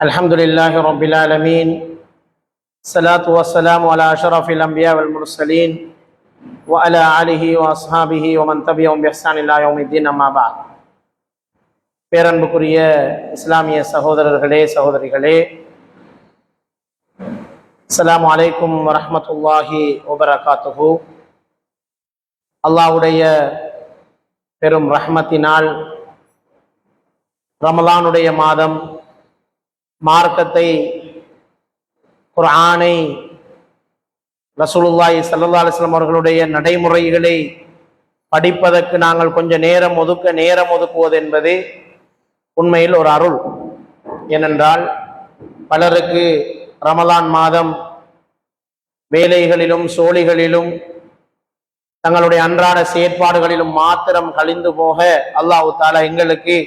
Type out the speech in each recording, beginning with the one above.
الحمد لله رب العالمين. الصلاة والسلام على أشرف الأنبياء والمرسلين وعلى آله وأصحابه ومن تبعهم بإحسان إلى يوم الدين. أما بعد. பேரன்புக்குரிய இஸ்லாமிய சகோதரர்களே சகோதரிகளே, அஸ்ஸலாமு அலைக்கும் வரஹ்மத்துல்லாஹி வபரகாத்துஹு. அல்லாஹ்வுடைய பெரும் ரஹ்மத்தினால் ரமலானுடைய மாதம் மார்க்கத்தை, குர்ஆனை, ரசூலுல்லாஹி ஸல்லல்லாஹு அலைஹி வஸல்லம் அவர்களுடைய நடைமுறைகளை படிப்பதற்கு நாங்கள் கொஞ்சம் நேரம் ஒதுக்குவது என்பது உண்மையில் ஒரு அருள். ஏனென்றால் பலருக்கு ரமலான் மாதம் வேலைகளிலும் சோழிகளிலும் தங்களுடைய அன்றாட செயற்பாடுகளிலும் மாத்திரம் கழிந்து போக அல்லாஹ் தஆலா எங்களுக்கு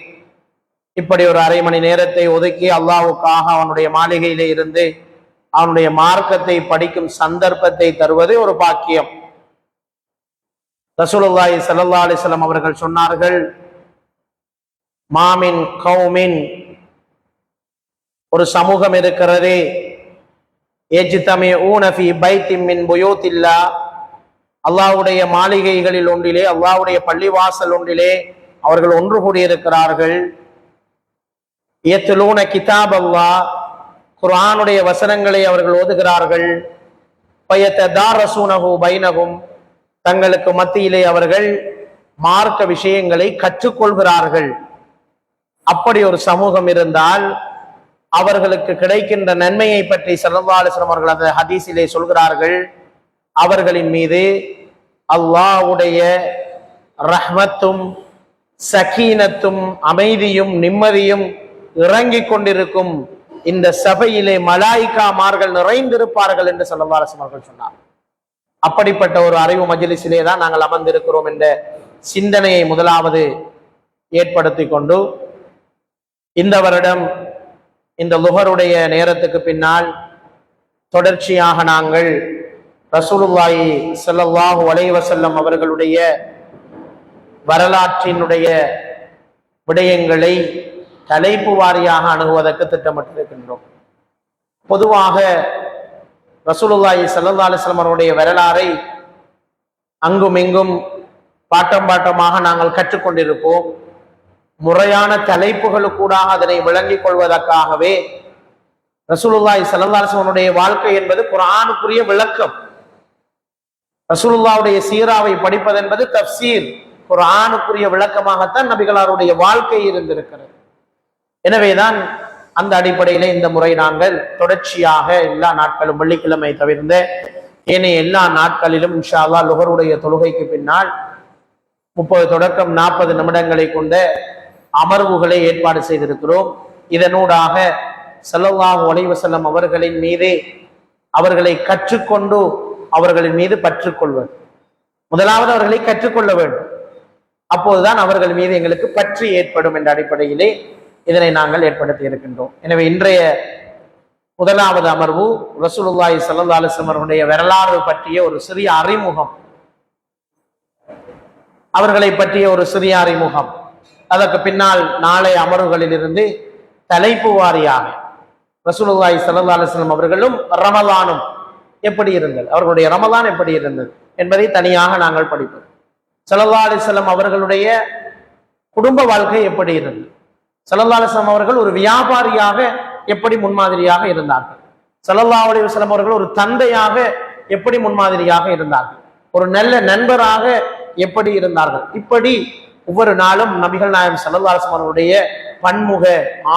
இப்படி ஒரு அரை மணி நேரத்தை ஒதுக்கி அல்லாஹ்வுக்காக அவனுடைய மாளிகையிலே இருந்து அவனுடைய மார்க்கத்தை படிக்கும் சந்தர்ப்பத்தை தருவது ஒரு பாக்கியம். ரசூலுல்லாஹி ஸல்லல்லாஹு அலைஹி வஸல்லம் அவர்கள் சொன்னார்கள், மாமின் கௌமின், ஒரு சமூகம் இருக்கிறது, யஜ்தமிஊன ஃபீ பைத்தின் மின் புயூத்தில்லாஹ், அல்லாஹ்வுடைய மாளிகைகளில் ஒன்றிலே, அல்லாஹ்வுடைய பள்ளிவாசல் ஒன்றிலே அவர்கள் ஒன்று கூடியிருக்கிறார்கள். யத்லூன கிதாப் அல்லாஹ், குர்ஆனுடைய வசனங்களை அவர்கள் ஓதுகிறார்கள். ஃபயததாரஸூனஹு பைனஹும், தங்களுக்கு மத்தியிலே அவர்கள் மார்க்க விஷயங்களை கற்றுக்கொள்கிறார்கள். அப்படி ஒரு சமூகம் இருந்தால் அவர்களுக்கு கிடைக்கின்ற நன்மையை பற்றி ஸல்லல்லாஹு அலைஹி வஸல்லம் அவர்கள் அந்த ஹதீஸிலே சொல்கிறார்கள், அவர்களின் மீது அல்லாஹ்வுடைய ரஹ்மத்தும் சகீனத்தும் அமைதியும் நிம்மதியும் இறங்கிக் கொண்டிருக்கும், இந்த சபையிலே மலாயிகாமார்கள் நிறைந்திருப்பார்கள் என்று ஸல்லல்லாஹு அலைஹி வஸல்லம் அவர்கள் சொன்னார். அப்படிப்பட்ட ஒரு அறிவு மஜ்லிஸிலே தான் நாங்கள் அமர்ந்திருக்கிறோம் என்ற சிந்தனையை முதலாவது ஏற்படுத்தி கொண்டு, இந்த வருடம் இந்த லுஹருடைய நேரத்துக்கு பின்னால் தொடர்ச்சியாக நாங்கள் ரசூலுல்லாஹி ஸல்லல்லாஹு அலைஹி வஸல்லம் அவர்களுடைய வரலாற்றினுடைய விடயங்களை தலைப்பு வாரியாக அணுகுவதற்கு திட்டமிட்டிருக்கின்றோம். பொதுவாக ரசூலுல்லாஹி ஸல்லல்லாஹு அலைஹி வஸல்லம் அவருடைய வரலாறை அங்கும் இங்கும் பாட்டமாக நாங்கள் கற்றுக்கொண்டிருப்போம். முறையான தலைப்புகளுக்கூடாக அதனை விளங்கிக் கொள்வதற்காகவே ரசூலுல்லாஹி ஸல்லல்லாஹு அலைஹி வஸல்லம் வாழ்க்கை என்பது குர்ஆனுக்குரிய விளக்கம். ரசூலுல்லாஹ்வுடைய சீராவை படிப்பது என்பது தஃப்சீர், குர்ஆனுக்குரிய விளக்கமாகத்தான் நபிகளாருடைய வாழ்க்கை இருந்திருக்கிறது. எனவேதான் அந்த அடிப்படையிலே இந்த முறை நாங்கள் தொடர்ச்சியாக எல்லா நாட்களும், வெள்ளிக்கிழமை தவிர்ந்த ஏனைய எல்லா நாட்களிலும் இன்ஷா அல்லாஹ் லுஹருடைய தொழுகைக்கு பின்னால் 30 தொடக்கம் 40 நிமிடங்களை கொண்ட அமர்வுகளை ஏற்பாடு செய்திருக்கிறோம். இதனூடாக ஸல்லல்லாஹு அலைஹி வஸல்லம் அவர்களின் மீது அவர்களை கற்றுக்கொண்டு அவர்களின் மீது பற்றுக்கொள்வது. முதலாவது அவர்களை கற்றுக்கொள்ள வேண்டும், அப்போதுதான் அவர்கள் மீது எங்களுக்கு பற்று ஏற்படும் என்ற அடிப்படையிலே இதனை நாங்கள் ஏற்படுத்தி இருக்கின்றோம். எனவே இன்றைய முதலாவது அமர்வு ரசூலுல்லாஹி ஸல்லல்லாஹு அலைஹி வஸல்லம் அவர்களுடைய வரலாறு பற்றிய ஒரு சிறிய அறிமுகம், அவர்களை பற்றிய ஒரு சிறிய அறிமுகம். அதற்கு பின்னால் நாளைய அமர்வுகளில் இருந்து தலைப்பு வாரியாக ரசூலுல்லாஹி ஸல்லல்லாஹு அலைஹி வஸல்லம் அவர்களும் ரமலானும் எப்படி இருந்தது, அவர்களுடைய ரமலான் எப்படி இருந்தது என்பதை தனியாக நாங்கள் படிப்போம். ஸல்லல்லாஹு அலைஹி வஸல்லம் அவர்களுடைய குடும்ப வாழ்க்கை எப்படி இருந்தது, ஸல்லல்லாஹு அலைஹி வஸல்லம் அவர்கள் ஒரு வியாபாரியாக எப்படி முன்மாதிரியாக இருந்தார்கள், ஸல்லல்லாஹு அலைஹி வஸல்லம் அவர்கள் ஒரு தந்தையாக எப்படி முன்மாதிரியாக இருந்தார்கள், ஒரு நல்ல நண்பராக எப்படி இருந்தார்கள். இப்படி ஒவ்வொரு நாளும் நபிகள் நாயகம் ஸல்லல்லாஹு அலைஹி வஸல்லம் அவருடைய பன்முக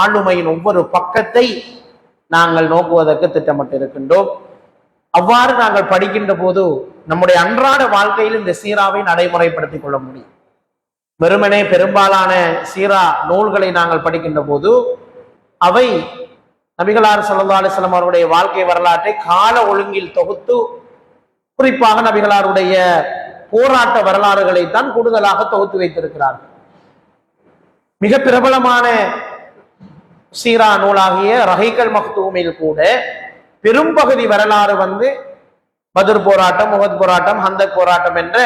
ஆளுமையின் ஒவ்வொரு பக்கத்தை நாங்கள் நோக்குவதற்கு திட்டமிட்டு இருக்கின்றோம். அவ்வாறு நாங்கள் படிக்கின்ற போது நம்முடைய அன்றாட வாழ்க்கையில் இந்த சீராவை நடைமுறைப்படுத்திக் கொள்ள முடியும். வெறுமனே பெரும்பாலான சீரா நூல்களை நாங்கள் படிக்கின்ற போது அவை நபிகளார் ஸல்லல்லாஹு அலைஹி வஸல்லம் அவருடைய வாழ்க்கை வரலாற்றை கால ஒழுங்கில் தொகுத்து, குறிப்பாக நபிகளாருடைய போராட்ட வரலாறுகளை தான் கூடுதலாக தொகுத்து வைத்திருக்கிறார்கள். மிக பிரபலமான சீரா நூலாகிய ரஹீகல் மக்தூமில் கூட பெரும்பகுதி வரலாறு பத்ர் போராட்டம், உஹத் போராட்டம், ஹந்தக் போராட்டம் என்ற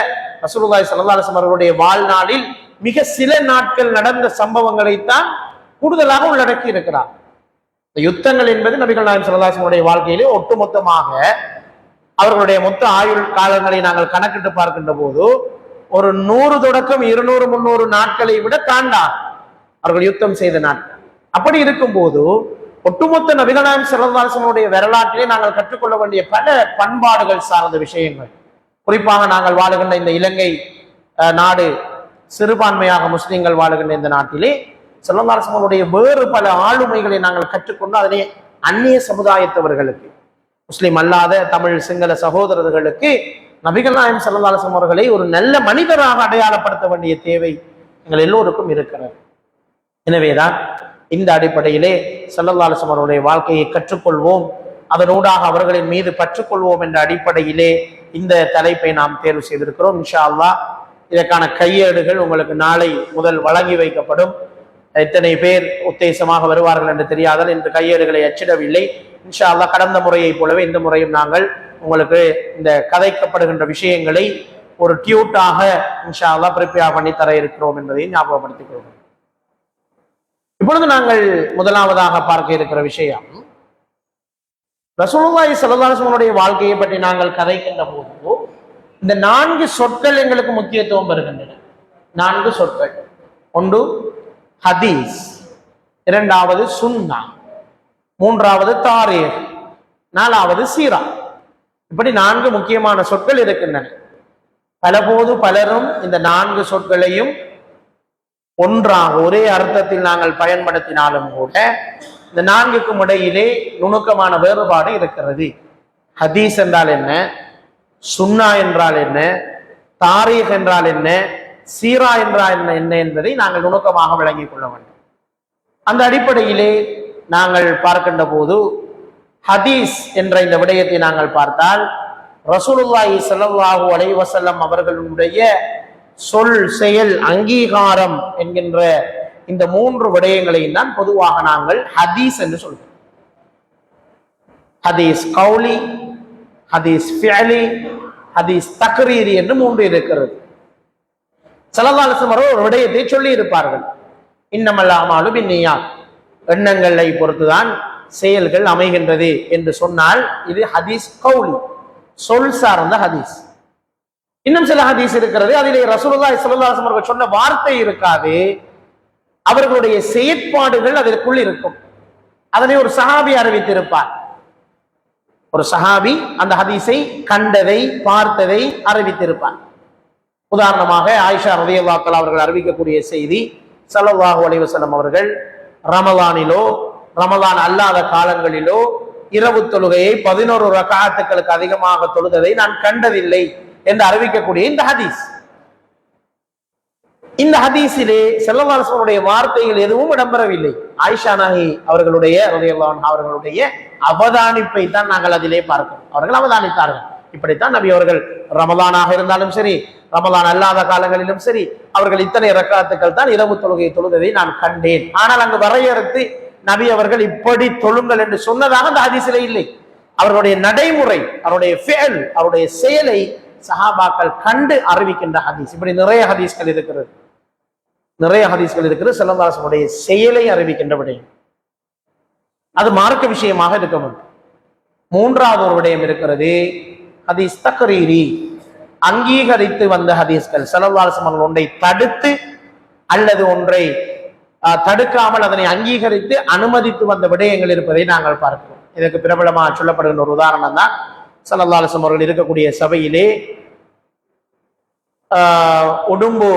ரசூலுல்லாஹி ஸல்லல்லாஹு அலைஹி வஸல்லம் அவர்களுடைய வாழ்நாளில் மிக சில நாட்கள் நடந்த சம்பவங்களைத்தான் கூடுதலாக உள்ளடக்கி இருக்கிறார். யுத்தங்கள் என்பது நபிகள் நாயகம் ஸல்லல்லாஹு அலைஹி வஸல்லம் வாழ்க்கையிலே ஒட்டுமொத்தமாக அவர்களுடைய மொத்த ஆயுள் காலங்களை நாங்கள் கணக்கிட்டு பார்க்கின்ற போது ஒரு 100 தொடக்கம் 200 300 நாட்களை விட தாண்டா அவர்கள் யுத்தம் செய்த நாட்கள். அப்படி இருக்கும் போது ஒட்டுமொத்த நபிகள் நாயகம் ஸல்லல்லாஹு அலைஹி வஸல்லம் வரலாற்றிலே நாங்கள் கற்றுக்கொள்ள வேண்டிய பல பண்பாடுகள் சார்ந்த விஷயங்கள், குறிப்பாக நாங்கள் வாழுகின்ற இந்த இலங்கை நாடு சிறுபான்மையாக முஸ்லிம்கள் வாழுகின்ற இந்த நாட்டிலே ஸல்லல்லாஹு அலைஹி வஸல்லம் வேறு பல ஆளுமைகளை நாங்கள் கற்றுக்கொண்டு அதனை அந்நிய சமுதாயத்தவர்களுக்கு, முஸ்லிம் அல்லாத தமிழ் சிங்கள சகோதரர்களுக்கு நபிகள் நாயகம் ஸல்லல்லாஹு அலைஹி வஸல்லம் அவர்களை ஒரு நல்ல மனிதராக அடையாளப்படுத்த வேண்டிய தேவை எங்கள் எல்லோருக்கும் இருக்கிறது. எனவேதான் இந்த அடிப்படையிலே ஸல்லல்லாஹு அலைஹி வஸல்லம் அவருடைய வாழ்க்கையை கற்றுக்கொள்வோம், அதனூடாக அவர்களின் மீது பற்றுக்கொள்வோம் என்ற அடிப்படையிலே இந்த தலைப்பை நாம் தேர்வு செய்திருக்கிறோம். இன்ஷா அல்லாஹ் இதற்கான கையேடுகள் உங்களுக்கு நாளை முதல் வழங்கி வைக்கப்படும். எத்தனை பேர் உத்தேசமாக வருவார்கள் என்று தெரியாதால் இன்று கையேடுகளை அச்சிடவில்லை. இன்ஷா அல்லாஹ் கடந்த முறையை போலவே இந்த முறையும் நாங்கள் உங்களுக்கு இந்த கதைக்கப்படுகின்ற விஷயங்களை ஒரு டியூட்டாக இன்ஷா அல்லாஹ் ப்ரிப்பேர் பண்ணி தர இருக்கிறோம் என்பதை ஞாபகப்படுத்திக் கொள்வோம். இப்பொழுது நாங்கள் முதலாவதாக பார்க்க இருக்கிற விஷயம், ரசூலுல்லாஹி ஸல்லல்லாஹு அலைஹி வஸல்லம் வாழ்க்கையை பற்றி நாங்கள் கதைக்கின்ற போது இந்த 4 சொற்கள் எங்களுக்கு முக்கியத்துவம் பெறுகின்றன. 4 சொற்கள். ஒன்று ஹதீஸ், இரண்டாவது சுன்னா, மூன்றாவது தாரீக், நாலாவது சீரா. இப்படி 4 முக்கியமான சொற்கள் இருக்கின்றன. பலபோது பலரும் இந்த 4 சொற்களையும் ஒன்றாக ஒரே அர்த்தத்தில் நாங்கள் பயன்படுத்தினாலும் கூட இந்த 4க்கும் இடையிலே நுணுக்கமான வேறுபாடு இருக்கிறது. ஹதீஸ் என்றால் என்ன, சுன்னா என்றால் என்ன, தாரீக் என்றால் என்ன, சீரா என்றால் என்ன என்பதை நாங்கள் நுணுக்கமாக விளங்கிக் கொள்ள வேண்டும். அந்த அடிப்படையிலே நாங்கள் பார்க்கின்ற போது ஹதீஸ் என்ற இந்த விடயத்தை நாங்கள் பார்த்தால் ரசூலுல்லாஹி ஸல்லல்லாஹு அலைஹி வஸல்லம் அவர்களுடைய சொல், செயல், அங்கீகாரம் என்கின்ற இந்த 3 விடயங்களையும் தான் பொதுவாக நாங்கள் ஹதீஸ் என்று சொல்கிறோம். ஹதீஸ் கௌலி, ஹதீஸ் ஃபிஅலி, ஹதீஸ் தக்ரீரி என்று 3 இருக்கிறது. ஸல்லல்லாஹு அலைஹி வஸல்லம் ஒரு விடயத்தை சொல்லி இருப்பார்கள், இன்னமல் அமாலு பின்னியாத், எண்ணங்களை பொறுத்துதான் செயல்கள் அமைகின்றது என்று சொன்னால் இது ஹதீஸ் கௌலி, சொல் சார்ந்த ஹதீஸ். இன்னும் சில ஹதீஸ் இருக்கிறது, அதிலே ரசூலுல்லாஹி ஸல்லல்லாஹு அலைஹி வஸல்லம் சொன்ன வார்த்தை இருக்காது, அவர்களுடைய செயற்பாடுகள் அதற்குள் இருக்கும். அதனை ஒரு சஹாபி அறிவித்திருப்பார். ஒரு சஹாபி அந்த ஹதீஸை கண்டதை பார்த்ததை அறிவித்திருப்பார். உதாரணமாக ஆயிஷா ரலியல்லாஹு தஆலா அவர்கள் அறிவிக்கக்கூடிய செய்தி, ஸல்லல்லாஹு அலைஹி வஸல்லம் அவர்கள் ரமலானிலோ ரமலான் அல்லாத காலங்களிலோ இரவு தொழுகையை 11 ரக்அத்துகளுக்கு அதிகமாக தொழுததை நான் கண்டதில்லை என்று அறிவிக்கக்கூடிய இந்த ஹதீஸ். இந்த ஹதீஸிலே ஸல்லல்லாஹு அலைஹி வஸல்லம் வார்த்தைகள் எதுவும் இடம்பெறவில்லை. ஆயிஷா நாயகி அவர்களுடைய ரலியல்லாஹு அன்ஹா அவர்களுடைய அவதானிப்பை தான் நாங்கள் அதிலே பார்க்கிறோம். அவர்கள் அவதானித்தார்கள், இப்படித்தான் நபி அவர்கள் ரமலானாக இருந்தாலும் சரி ரமலான் அல்லாத காலங்களிலும் சரி அவர்கள் இத்தனை ரக்காத்துக்கள் தான் இரவு தொழுகையை தொழுததை நான் கண்டேன். ஆனால் அங்கு வரையறுத்து நபி அவர்கள் இப்படி தொழுங்கள் என்று சொன்னதாக அந்த ஹதீஸிலே இல்லை. அவர்களுடைய நடைமுறை, அவருடைய ஃபெயல், அவருடைய செயலை சஹாபாக்கள் கண்டு அறிவிக்கின்ற ஹதீஸ். இப்படி நிறைய ஹதீஸ்கள் இருக்கிறது, நிறைய ஹதீஸ்கள் இருக்கிறது. ஸல்லல்லாஹு அலைஹி வஸல்லம் செயலை அறிவிக்கின்ற விடயம் அது மார்க்க விஷயமாக இருக்க வேண்டும். மூன்றாவது ஒரு விடயம் இருக்கிறது, ஹதீஸ் தக்ரீரி, அங்கீகரித்து வந்த ஹதீஸ்கள். ஸல்லல்லாஹு அலைஹி வஸல்லம் ஒன்றை தடுத்து அல்லது ஒன்றை தடுக்காமல் அதனை அங்கீகரித்து அனுமதித்து வந்த விடயங்கள் இருப்பதை நாங்கள் பார்க்கிறோம். இதற்கு பிரபலமாக சொல்லப்படுகின்ற ஒரு உதாரணம் தான், ஸல்லல்லாஹு அலைஹி வஸல்லம் அவர்கள் இருக்கக்கூடிய சபையிலே உடும்பு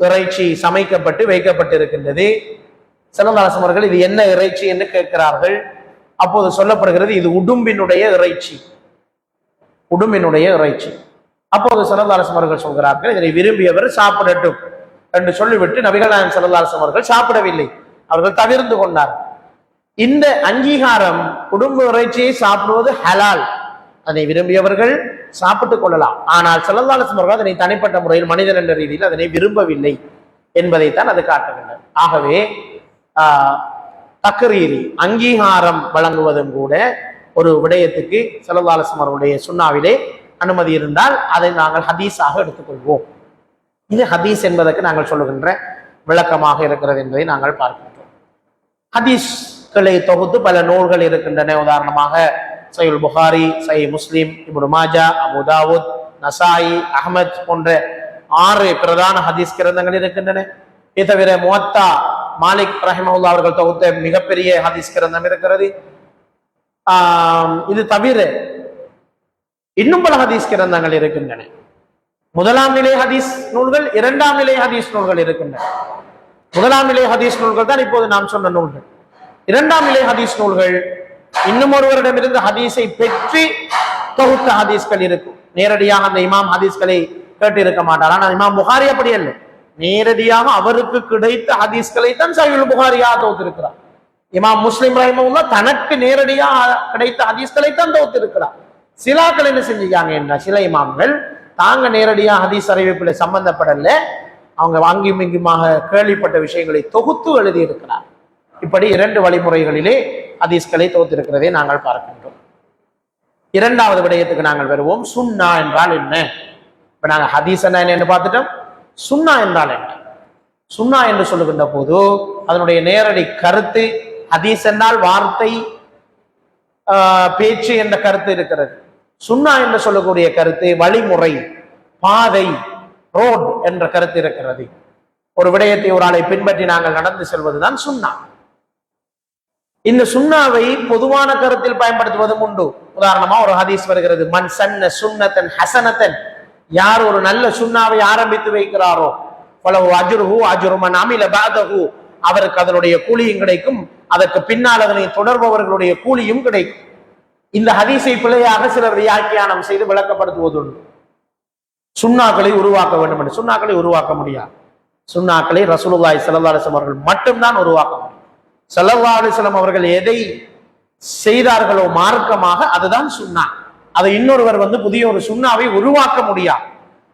இறைச்சி சமைக்கப்பட்டு வைக்கப்பட்டு இருக்கின்றது. ஸல்லல்லாஹு அலைஹி வஸல்லம் அவர்கள் இது என்ன இறைச்சி என்று கேட்கிறார்கள். அப்போது சொல்லப்படுகிறது இது உடும்பினுடைய இறைச்சி, உடும்பினுடைய இறைச்சி. அப்போது ஸல்லல்லாஹு அலைஹி வஸல்லம் அவர்கள் சொல்கிறார்கள், இதனை விரும்பியவர் சாப்பிடட்டும் என்று சொல்லிவிட்டு நபிகள் நாயகம் ஸல்லல்லாஹு அலைஹி வஸல்லம் அவர்கள் சாப்பிடவில்லை, அவர்கள் தவிர்த்து கொண்டார். இந்த அங்கீகாரம், உடும்பு இறைச்சியை சாப்பிடுவது ஹலால், அதை விரும்பியவர்கள் சாப்பிட்டுக் கொள்ளலாம். ஆனால் ஸல்லல்லாஹு அலைஹி வஸல்லம் அவர்கள் அதனை தனிப்பட்ட முறையில் மனிதன் என்ற ரீதியில் அதனை விரும்பவில்லை என்பதைத்தான் அது காட்டுகின்றது. ஆகவே தக்ரீரி, அங்கீகாரம் வழங்குவதும் கூட ஒரு விடயத்துக்கு ஸல்லல்லாஹு அலைஹி வஸல்லம் அவர்களுடைய சுன்னாவிலே அனுமதி இருந்தால் அதை நாங்கள் ஹதீஸாக எடுத்துக்கொள்வோம். இது ஹதீஸ் என்பதற்கு நாங்கள் சொல்லுகின்ற விளக்கமாக இருக்கிறது என்பதை நாங்கள் பார்க்கின்றோம். ஹதீஸ் தொகுத்து பல நூல்கள் இருக்கின்றன. உதாரணமாக சஹீஹுல் புகாரி, சஹீஹ் முஸ்லிம், இப்னு மாஜா, அபூ தாவூத், நசாயி, அஹ்மத் போன்ற 6 பிரதான ஹதீஸ் கிரந்தங்கள் இருக்கின்றன. இது தவிர முவத்தா மாலிக் ரஹிமஹுல்லாஹ் அவர்கள் தொகுத்த மிகப்பெரிய ஹதீஸ் கிரந்தம் இருக்கிறது. இது தவிர இன்னும் பல ஹதீஸ் கிரந்தங்கள் இருக்கின்றன. முதலாம் நிலை ஹதீஸ் நூல்கள், இரண்டாம் நிலை ஹதீஸ் நூல்கள் இருக்கின்றன. முதலாம் நிலை ஹதீஸ் நூல்கள் தான் இப்போது நாம் சொன்ன நூல்கள். இரண்டாம் நிலை ஹதீஸ் நூல்கள் இன்னும் ஒருவரிடமிருந்து ஹதீஸை பெற்று தொகுத்த ஹதீஸ்கள் இருக்கும். நேரடியாக அந்த இமாம் ஹதீஸ்களை கேட்டு இருக்க மாட்டார். ஆனால் இமாம் புகாரி அப்படி அல்ல, நேரடியாக அவருக்கு கிடைத்த ஹதீஸ்களை தான் சஹீஹுல் புகாரியாக தொகுத்திருக்கிறார். இமாம் முஸ்லிம் ரஹிமஹுல்லாஹ் தனக்கு நேரடியாக கிடைத்த ஹதீஸ்களை தான் தொகுத்திருக்கிறார். சிலாக்கள் என்ன செஞ்சுக்காங்க என்ன, சில இமாம்கள் தாங்க நேரடியாக ஹதீஸ் அறிவிப்புல சம்பந்தப்படல, அவங்க வாங்கியும் இங்குமாக கேள்விப்பட்ட விஷயங்களை தொகுத்து எழுதியிருக்கிறார். இப்படி 2 வழிமுறைகளிலே ஹதீஸ்களை தொகுத்திருக்கிறதை நாங்கள் பார்க்கின்றோம். இரண்டாவது விடயத்துக்கு நாங்கள் வருவோம். சுன்னா என்றால் என்ன? இப்ப நாங்க ஹதீஸ் என்ன பார்த்துட்டோம். சுன்னா என்றால் என்ன? சுன்னா என்று சொல்லுகின்ற போது அதனுடைய நேரடி கருத்து, ஹதீஸ் என்றால் வார்த்தை, பேச்சு என்ற கருத்து இருக்கிறது. சுன்னா என்று சொல்லக்கூடிய கருத்து வழிமுறை, பாதை, ரோட் என்ற கருத்து இருக்கிறது. ஒரு விடயத்தை ஒரு ஆளை பின்பற்றி நாங்கள் நடந்து செல்வதுதான் சுன்னா. இந்த சுன்னாவை பொதுவான கருத்தில் பயன்படுத்துவதும் உண்டு. உதாரணமா ஒரு ஹதீஸ் வருகிறது, மன் சன்ன சுன்னத்தன் ஹசனத்தன், யார் ஒரு நல்ல சுன்னாவை ஆரம்பித்து வைக்கிறாரோ ஃபலஹு அஜ்ருஹு அஜ்ரு மன் அமில பஅதஹு, அவருக்கு அதனுடைய கூலியும் கிடைக்கும், அதற்கு பின்னால் அதனை தொடர்பவர்களுடைய கூலியும் கிடைக்கும். இந்த ஹதீஸை பிழையாக சிலர் வியாக்கியானம் செய்து விளக்கப்படுத்துவதுண்டு. சுன்னாக்களை உருவாக்க வேண்டும் என்று. சுன்னாக்களை உருவாக்க முடியாது. சுன்னாக்களை ரசூலுல்லாஹி ஸல்லல்லாஹு அலைஹி வஸல்லம் அவர்கள் மட்டும்தான் உருவாக்க முடியும். ஸல்லல்லாஹு அலைஹி வஸல்லம் அவர்கள் எதை செய்தார்களோ மார்க்கமாக அதுதான் சுன்னா. அதை இன்னொருவர் புதிய ஒரு சுன்னாவை உருவாக்க முடியாது.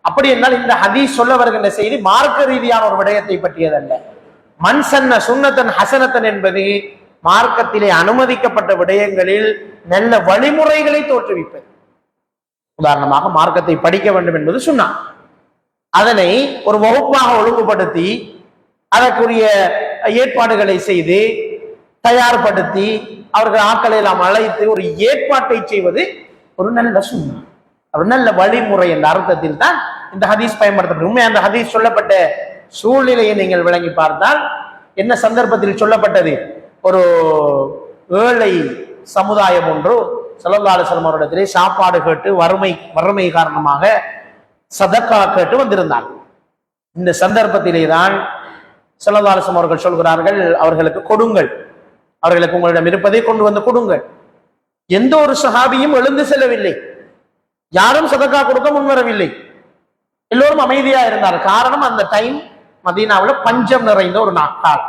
அப்படி என்றால் இந்த ஹதீஸ் சொல்ல வருகின்ற செய்தி மார்க்க ரீதியான ஒரு விடயத்தை பற்றியதல்ல. மன் சன்ன சுன்னத்தன் ஹசனத்தன் என்பது மார்க்கத்திலே அனுமதிக்கப்பட்ட விடயங்களில் நல்ல வழிமுறைகளை தோற்றுவிப்பது. உதாரணமாக மார்க்கத்தை படிக்க வேண்டும் என்பது சுன்னா. அதனை ஒரு வகுப்பாக ஒழுங்குபடுத்தி அதற்குரிய ஏற்பாடுகளை செய்து தயார்படுத்தி அவர்கள் ஆட்களை எல்லாம் அழைத்து ஒரு ஏற்பாட்டை செய்வது ஒரு நல்ல சுன்னா, ஒரு நல்ல வழிமுறை என்ற அர்த்தத்தில் தான் இந்த ஹதீஸ் பயன்படுத்தப்படும். உண்மை அந்த ஹதீஸ் சொல்லப்பட்ட சூழ்நிலையை நீங்கள் விளங்கி பார்த்தால் என்ன சந்தர்ப்பத்தில் சொல்லப்பட்டது? ஒரு ஏழை சமுதாயம் ஒன்று ஸல்லல்லாஹு அலைஹி வஸல்லம் அவரிடத்திலே சாப்பாடு கேட்டு வறுமை காரணமாக சதக்கா கேட்டு வந்திருந்தார். இந்த சந்தர்ப்பத்திலே தான் ஸல்லல்லாஹு அலைஹி வஸல்லம் அவர்கள் சொல்கிறார்கள், அவர்களுக்கு கொடுங்கள், அவர்களுக்கு உங்களிடம் இருப்பதை கொண்டு வந்து கொடுங்கள். எந்த ஒரு சஹாபியும் எழுந்து செல்லவில்லை, யாரும் சதக்கா கொடுக்க முன்வரவில்லை, எல்லோரும் அமைதியா இருந்தார். காரணம், அந்த டைம் மதீனாவில் பஞ்சம் நிறைந்த ஒரு நாட்கள்.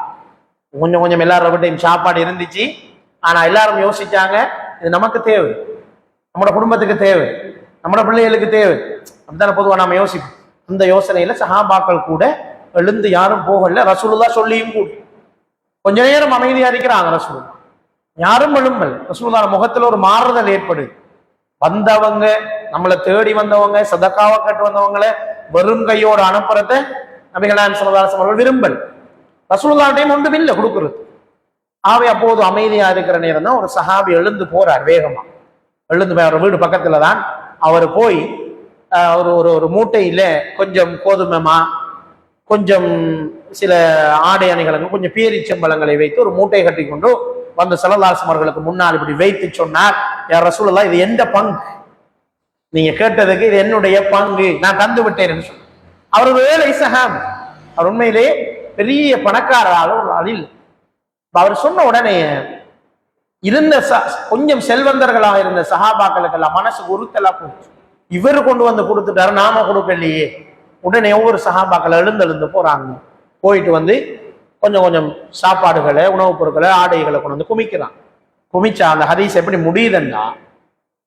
கொஞ்சம் கொஞ்சம் எல்லாரும் வீட்டையும் சாப்பாடு இருந்துச்சு. ஆனா எல்லாரும் யோசிச்சாங்க, இது நமக்கு தேவை, நம்மளோட குடும்பத்துக்கு தேவை, நம்மளோட பிள்ளைகளுக்கு தேவை, அப்படித்தான பொதுவாக நாம யோசிப்போம். அந்த யோசனையில சஹாபாக்கள் கூட எழுந்து யாரும் போகல. ரசூலுல்லாஹ் சொல்லியும் கூட கொஞ்ச நேரம் அமைதியா இருக்கிறாங்க. ரசூலுல்லாஹ் யாரும் எழும்பல். ரசூலுல்லாஹ் முகத்துல ஒரு மாறுதல் ஏற்படுது. வந்தவங்க, நம்மளை தேடி வந்தவங்க, சதக்காவை கேட்டு வந்தவங்களை வெறும் கையோடு அனுப்புறத நபிகள் நாயகம் ஸல்லல்லாஹு அலைஹி வஸல்லம் அவர்கள் விரும்பல். ரசூலுல்லாஹ்டையும் ஒன்றும் இல்லை கொடுக்குறது. ஆவே அப்போது அமைதியா இருக்கிற நேரம் தான் ஒரு சஹாபி எழுந்து போறார். வேகமா எழுந்து போய் அவர் வீடு பக்கத்துல தான். அவர் போய் ஒரு ஒரு மூட்டையில கொஞ்சம் கோதுமைமா, கொஞ்சம் சில ஆடை அணிகளுக்கு கொஞ்சம் பேரிச்சம்பழங்களை வைத்து ஒரு மூட்டை கட்டி கொண்டு வந்து ஸல்லல்லாஹு அலைஹி வஸல்லம் அவர்களுக்கு முன்னால் இப்படி வைத்து சொன்னார், யா ரசூலுல்லாஹ், இது எந்த பங்கு? நீங்க கேட்டதுக்கு இது என்னுடைய பங்கு, நான் தந்து விட்டேன் என்று சொன்னார். அவர் ஒரு ஏழை சஹாபி, அவர் உண்மையிலே பெரிய பணக்கார ஆளில். அவர் சொன்ன உடனே இருந்த கொஞ்சம் செல்வந்தர்களாக இருந்த சஹாபாக்களுக்கு எல்லாம் மனசு உறுத்தலா போச்சு. இவர் கொண்டு வந்து கொடுத்துட்டாரு, நாம கொடுக்கலையே. உடனே ஒவ்வொரு சஹாபாக்கள் எழுந்து போறாங்க. போயிட்டு வந்து கொஞ்சம் கொஞ்சம் சாப்பாடுகளை, உணவுப் பொருட்களை, ஆடைகளை கொண்டு வந்து குமிக்கிறான். குமிச்சா அந்த ஹதீஸ் எப்படி முடியுதுன்னா,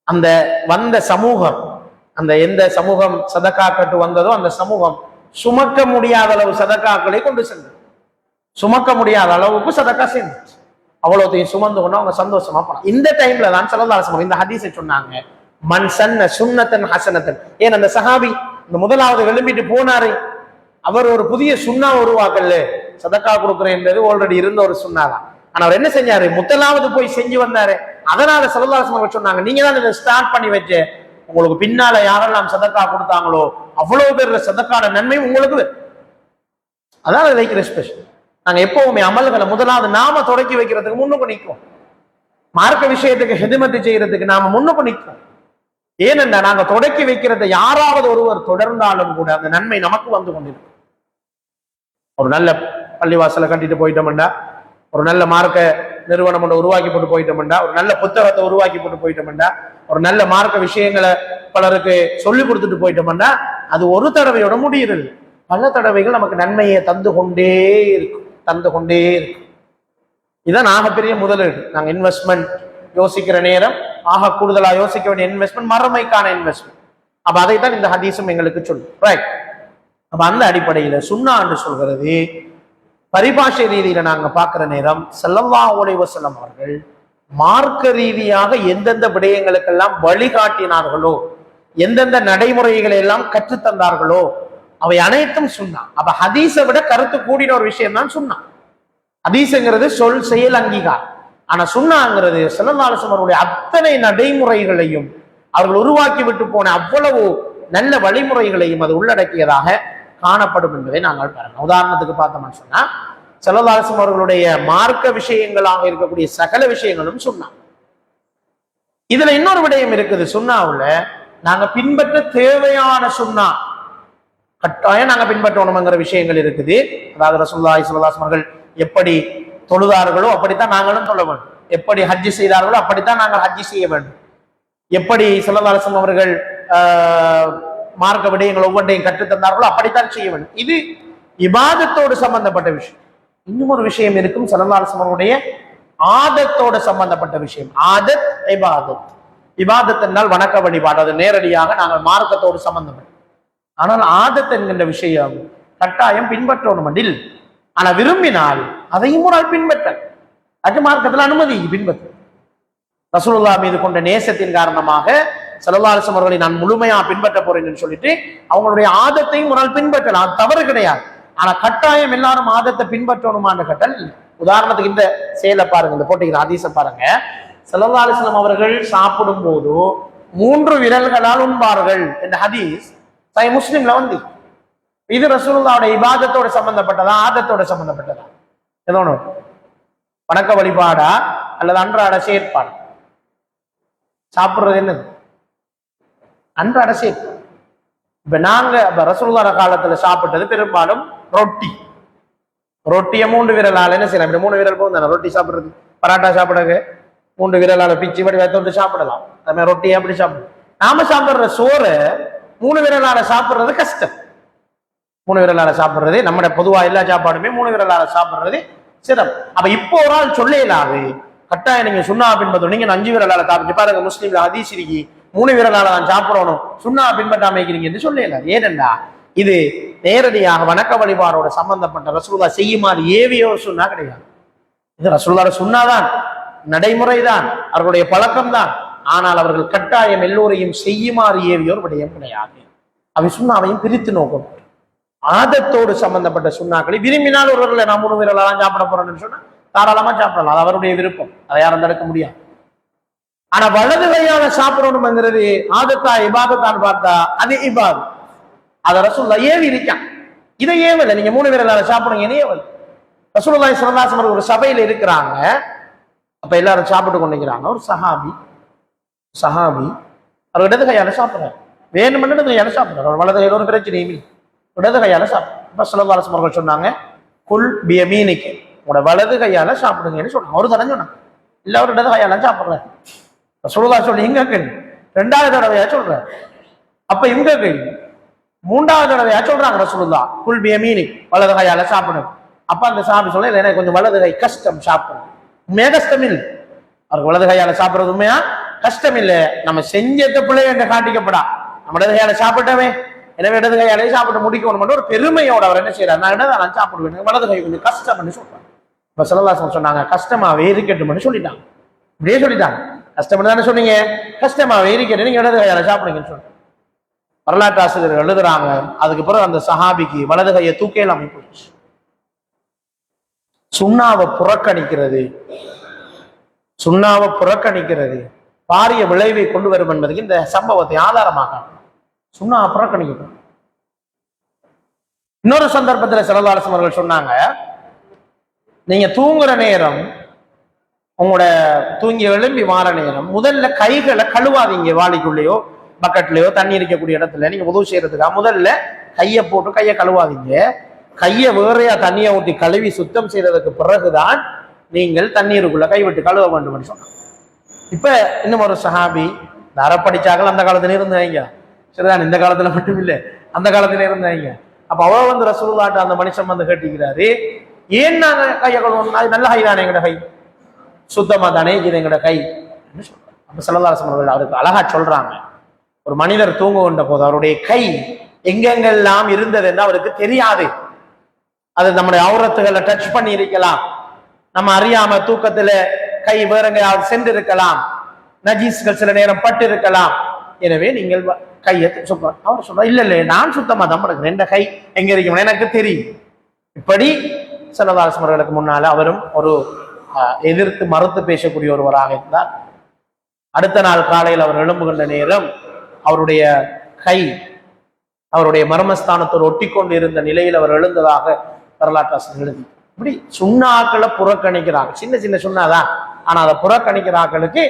அந்த வந்த சமூகம், அந்த எந்த சமூகம் சதக்கா கட்டு வந்ததோ அந்த சமூகம் சுமக்க முடியாத அளவு சதக்காக்களை கொண்டு சென்றது. சுமக்க முடியாத அளவுக்கு சதக்கா சேர்ந்துச்சு. அவ்வளோத்தையும் சுமந்து கொண்டு அவங்க சந்தோஷமா போனாங்க. இந்த டைம்ல தான் ஸல்லல்லாஹு அலைஹி வஸல்லம் இந்த ஹதீஸை சொன்னாங்க, மன் சன்ன சுன்னத்தன் ஹஸனத்தன். ஏன் அந்த சஹாபி இந்த முதலாவது எழும்பிட்டு போனாரு, அவர் ஒரு புதிய சுன்னா உருவாக்கல. சதக்கா கொடுக்குறேன் என்பது ஆல்ரெடி இருந்த ஒரு சுன்னாதான். ஆனா அவர் என்ன செஞ்சாரு, முதலாவது போய் செஞ்சு வந்தாரு. அதனால ஸல்லல்லாஹு அலைஹி வஸல்லம் சொன்னாங்க, நீங்க தான் இதை ஸ்டார்ட் பண்ணி வச்சு உங்களுக்கு பின்னால யாரெல்லாம் சதக்கா கொடுத்தாங்களோ அவ்வளவு பேர் சதக்கான நன்மை உங்களுக்கு. அதான் வைக்கிற ஸ்பெஷல். நாங்க எப்பவுமே அமல்களை முதலாவது நாம தொடக்கி வைக்கிறதுக்கு முன்னுக்கு நிற்கும். மார்க்க விஷயத்துக்கு ஹிதமத்து செய்யறதுக்கு நாம முன்னுக்கு நிற்கும். ஏனென்றா நாங்க தொடக்கி வைக்கிறத யாராவது ஒருவர் தொடர்ந்தாலும் கூட அந்த நன்மை நமக்கு வந்து கொண்டிருக்கும். ஒரு நல்ல பள்ளிவாசலை கட்டிட்டு போயிட்டோம்டா, ஒரு நல்ல மார்க்க நிறுவனம் ஒன்று உருவாக்கி போட்டு போயிட்டோம்டா, ஒரு நல்ல புத்தகத்தை உருவாக்கி போட்டு போயிட்டோம்டா, ஒரு நல்ல மார்க்க விஷயங்களை பலருக்கு சொல்லி கொடுத்துட்டு போயிட்டோம்னா அது ஒரு தடவையோட முடிகிறது. பல தடவைகள் நமக்கு நன்மையை தந்து கொண்டே இருக்கும். இதுதான் ஆகப்பெரிய முதலீடு. நாங்கள் இன்வெஸ்ட்மெண்ட் யோசிக்கிற நேரம் ஆக கூடுதலா யோசிக்க வேண்டிய இன்வெஸ்ட்மெண்ட் மறுமைக்கான இன்வெஸ்ட்மெண்ட். அப்ப அதைத்தான் இந்த ஹதீஸும் எங்களுக்கு சொல்லும். ரைட். அப்ப அந்த அடிப்படையில சுன்னா என்று சொல்கிறது பரிபாஷை ரீதியில நாங்க பார்க்கிற நேரம் ஸல்லல்லாஹு அலைஹி வஸல்லம் அவர்கள் மார்க்க ரீதியாக எந்தெந்த விடயங்களுக்கெல்லாம் வழிகாட்டினார்களோ, எந்தெந்த நடைமுறைகளை எல்லாம் கற்றுத்தந்தார்களோ அவை அனைத்தும் சுன்னா. அப்ப ஹதீஸை விட கருத்து கூடின ஒரு விஷயம் தான் சுன்னா. ஹதீஸ்ங்கிறது சொல் செயல் அங்கீகாரம். ஆனா சுன்னாங்கிறது ஸல்லல்லாஹு அலைஹி வஸல்லம் அவருடைய அத்தனை நடைமுறைகளையும் அவர்கள் உருவாக்கி விட்டு போன அவ்வளவு நல்ல வழிமுறைகளையும் அது உள்ளடக்கியதாக காணப்படும் என்பதை நாங்கள் பாருங்கள். உதாரணத்துக்கு பார்த்தோம்னு சொன்னா ஸல்லல்லாஹு அலைஹி வஸல்லம் அவர்களுடைய மார்க்க விஷயங்களாக இருக்கக்கூடிய சகல விஷயங்களும் சுன்னா. இதுல இன்னொரு விடயம் இருக்குது. சுன்னாவுல நாங்க பின்பற்ற தேவையான சுன்னா கட்டாயம் நாங்க பின்பற்றணுங்கிற விஷயங்கள் இருக்குது. அதாவது ரசூலுல்லாஹி ஸல்லல்லாஹு அலைஹி வஸல்லம் அவர்கள் எப்படி தொழுதார்களோ அப்படித்தான் நாங்களும் தொழ வேண்டும். எப்படி ஹஜ்ஜி செய்தார்களோ அப்படித்தான் நாங்கள் ஹஜ்ஜி செய்ய வேண்டும். எப்படி ஸல்லல்லாஹு அலைஹி வஸல்லம் அவர்கள் மார்க்க விடயங்கள் ஒவ்வொன்றையும் கற்றுத்தந்தார்களோ அப்படித்தான் செய்ய வேண்டும். இது இபாதத்தோடு சம்பந்தப்பட்ட விஷயம். இன்னும் ஒரு விஷயம் இருக்கும், ஸல்லல்லாஹு அலைஹி வஸல்லம் அவருடைய ஆதத்தோடு சம்பந்தப்பட்ட விஷயம். ஆதத் இபாதத். இபாதத் என்றால் வணக்க வழிபாடு, அது நேரடியாக நாங்கள் மார்க்கத்தோடு சம்பந்தப்பட்ட. ஆனால் ஆதத் என்கின்ற விஷயம் கட்டாயம் பின்பற்றணும் மண்டில். ஆனா விரும்பினால் அதையும் ஒரு நாள் பின்பற்ற அது மார்க்கத்தில் அனுமதி பின்பற்ற. ரசூலுல்லாஹ் மீது கொண்ட நேசத்தின் காரணமாக ஸல்லல்லாஹு அலைஹி வஸல்லம் அவர்களை நான் முழுமையா பின்பற்ற போறேன்னு சொல்லிட்டு அவங்களுடைய ஆதத்தையும் ஒரு நாள் பின்பற்றலாம், அது தவறு கிடையாது. ஆனா கட்டாயம் எல்லாரும் ஆதத்தை பின்பற்றணுமான கட்டல். உதாரணத்துக்கு இந்த செயலை பாருங்க, இந்த போட்டிக்கிற ஹதீஸை பாருங்க. ஸல்லல்லாஹு அலைஹி வஸல்லம் அவர்கள் சாப்பிடும் போது 3 விரல்களால் உண்பார்கள் என்ற ஹதீஸ் சஹீஹ் முஸ்லிம்ல வந்து. இது ரசூலுல்லாஹ்வுடைய இபாதத்தோட சம்பந்தப்பட்டதா ஆதத்தோட சம்பந்தப்பட்டதா? ஏதோ வணக்க வழிபாடா அல்லது அன்றாட செயற்பாடு? சாப்பிடுறது என்னது? அன்றாட செயற்பாடு. இப்ப நாங்க ரசூலுல்லாஹ் காலத்துல சாப்பிட்டது பெரும்பாலும் ரொட்டியை 3 விரலால என்ன செய்யலாம்? இப்படி 3 விரல் போகும் தானே ரொட்டி சாப்பிடுறது. பராட்டா சாப்பிடுறது 3 விரலால பிச்சு வடி வைத்து சாப்பிடலாம். அது மாதிரி ரொட்டியை அப்படி சாப்பிடலாம். நாம சாப்பிடுற சோறு 3 விரலால சாப்பிடுறது கஷ்டம். 3 விரலால சாப்பிடுறது நம்முடைய பொதுவா எல்லா சாப்பாடுமே 3 விரலால சாப்பிடுறது சிறப்பு. அப்ப இப்போ ஒரு ஆள் சொல்லலாது கட்டாயம் நீங்க சுன்னா பின்பற்றணும், நீங்க 5 விரலால சாப்பிட்டு பாருங்க. முஸ்லீம்ல ஹதீஸ் இருக்கு 3 விரலால தான் சாப்பிடணும், சுன்னா பின்பற்றாம இருக்கிறீங்க என்று சொல்லலாம். ஏனென்றா இது நேரடியாக வணக்க வழிபாடோட சம்பந்தப்பட்ட ரசூலுல்லாஹ் செய்யுமாறு ஏவியோ சுன்னா கிடையாது. இது ரசூலுல்லாஹ் சுன்னாதான், நடைமுறைதான், அவர்களுடைய பழக்கம் தான். ஆனால் அவர்கள் கட்டாயம் எல்லோரையும் செய்யுமாறு ஏவியோர் விடயம் கிடையாது. அவை சுன்னாவையும் பிரித்து நோக்கும். ஆதத்தோடு சம்பந்தப்பட்ட சுண்ணாக்களை விரும்பினால் ஒருவர்களை நான் 3 விரலாம் சாப்பிட போறேன்னு சொன்னா தாராளமா சாப்பிடலாம், அது அவருடைய விருப்பம், அதை யாரும் தடுக்க முடியாது. ஆனா வலது கையால சாப்பிடணும்ங்கிறது ஆதத்தா இபாதத்தான்னு பார்த்தா அது இபாது. அதை ரசூலுல்லாஹ் ஏவி இருக்கான். இதை ஏவல நீங்க 3 விரலால சாப்பிடுங்க ஏவல். ரசூலுல்லாஹி ஸல்லல்லாஹு அலைஹி வஸல்லம் ஒரு சபையில இருக்கிறாங்க. அப்ப எல்லாரும் சாப்பிட்டு கொண்டிருக்கிறாங்க. ஒரு சஹாபி அவர் இடது கையால சாப்பிடுறாரு. வேணுமென்னு இடது கையால சாப்பிடுறாரு. அவர் வலது கையில ஒரு பிரச்சனையும் இல்லை, இடது கையால சாப்பிடுறாரு. இப்ப ஸல்லல்லாஹு அலைஹி வஸல்லம் சொன்னாங்க குல் பியமீனிக, உங்களோட வலது கையால சாப்பிடுங்கன்னு சொன்னாங்க. ஒரு தடவை சொன்னாங்க, இல்ல அவர் இடது கையால சாப்பிடுறாரு. ரசூலுல்லாஹ் சொல்லி இங்க கேள்வி 2வது தடவையா சொல்றாரு. அப்ப இங்க கேள்வி 3வது தடவையா சொல்றாங்க ரசூலுல்லாஹ் குல் பியமீனிக், வலது கையால சாப்பிடுங்க. அப்ப அந்த சாமி சொல்ல எனக்கு கொஞ்சம் வலது கை கஷ்டம் சாப்பிடுறது. உண்மையா கஷ்டம் இல்லை, அவருக்கு வலது கையால சாப்பிடுறது உண்மையா கஷ்டம் இல்லை. நம்ம செஞ்ச பிள்ளை என்று காட்டிக்கப்படா, நம்ம இடது கையால சாப்பிட்டவே எனவே இடது கையாலே சாப்பிட்டு முடிக்கணும் ஒரு பெருமையோட அவர் என்ன செய்யறாரு, நான் இடது நான் சாப்பிடுவேன், வலது கை கொஞ்சம் கஷ்டம் பண்ணி சொல்றாங்க. இப்ப ஸல்லல்லாஹு அலைஹி வஸல்லம் சொன்னாங்க கஷ்டமாவே இருக்கட்டும்னு சொல்லிட்டாங்க. இப்படியே சொல்லிட்டாங்க, கஷ்டம் தானே சொன்னீங்க, கஷ்டமாவே இருக்கட்டும் நீங்க இடது கையால சாப்பிடுங்கன்னு சொல்றாங்க. வரலாற்று ஆசிரியர்கள் எழுதுறாங்க அதுக்கு பிறகு அந்த சஹாபிக்கு வலது கையை தூக்கையில் அமைப்பு சுண்ணாவை புறக்கணிக்கிறது பாரிய விளைவை கொண்டு வரும் என்பதுக்கு இந்த சம்பவத்தை ஆதாரமாக சுண்ணாவை புறக்கணிக்கணும். இன்னொரு சந்தர்ப்பத்தில் ஸல்லல்லாஹு அலைஹி வஸல்லம் அவர்கள் சொன்னாங்க, நீங்க தூங்குற நேரம், உங்களோட தூங்கி எழும்பி வார நேரம் முதல்ல கைகளை கழுவாதீங்க. வாளிக்குள்ளேயோ பக்கெட்லயோ தண்ணி இருக்கக்கூடிய இடத்துல நீங்க உதவு செய்யறதுக்காக முதல்ல கையை போட்டு கையை கழுவாதீங்க. கையை வேறையா தண்ணியை ஊற்றி கழுவி சுத்தம் செய்யறதுக்கு பிறகுதான் நீங்கள் தண்ணீருக்குள்ள கைவிட்டு கழுவ வேண்டும் சொன்னாங்க. இப்ப இன்னும் ஒரு சஹாபி அறப்படிச்சாக்கள் அந்த காலத்துல இருந்தாங்க, சரிதான், இந்த காலத்துல மட்டும் இல்லை, அந்த காலத்துல இருந்தாங்க. அப்ப அவ வந்து ரசூலுல்லாஹ்ட்ட அந்த மனுஷன் வந்து கேட்டுக்கிறாரு, ஏன் நாங்க கையை கழுவணும், அது நல்ல கை தானே, எங்கட கை சுத்தமா தானே இது எங்கட கை. அப்ப ஸல்லல்லாஹு அலைஹி வஸல்லம் அவருக்கு அழகா சொல்றாங்க, ஒரு மனிதர் தூங்க கொண்ட போது அவருடைய கை எங்கெங்கெல்லாம் இருந்தது என்று அவருக்கு தெரியாது. அது நம்முடைய அவுரத்துகளை டச் பண்ணி இருக்கலாம், நம்ம அறியாம தூக்கத்துல கை வேற எங்கேயாவது சென்று இருக்கலாம், நஜீஸ்கள் சில நேரம் பட்டு இருக்கலாம். எனவே நீங்கள் கையை அவர் சொல்ற, இல்ல நான் சுத்தமா தான் படுக்கிறேன், எந்த கை எங்க இருக்கும் எனக்கு தெரியும். இப்படி ஸல்லல்லாஹு அலைஹி வஸல்லம் அவர்களுக்கு முன்னால அவரும் ஒரு எதிர்த்து மறுத்து பேசக்கூடிய ஒருவராக இருந்தார். அடுத்த நாள் காலையில் அவர் எழும்புகின்ற நேரம் அவருடைய கை அவருடைய மர்மஸ்தானத்தோடு ஒட்டி கொண்டு இருந்த நிலையில் அவர் எழுந்ததாக வரலாற்றாசிரியர் எழுதி. இப்படி சுண்ணாக்களை புறக்கணிக்கிறாங்க, சின்ன சின்ன சுண்ணாதான், ஆனா அதை புறக்கணிக்கிறார்களுக்கு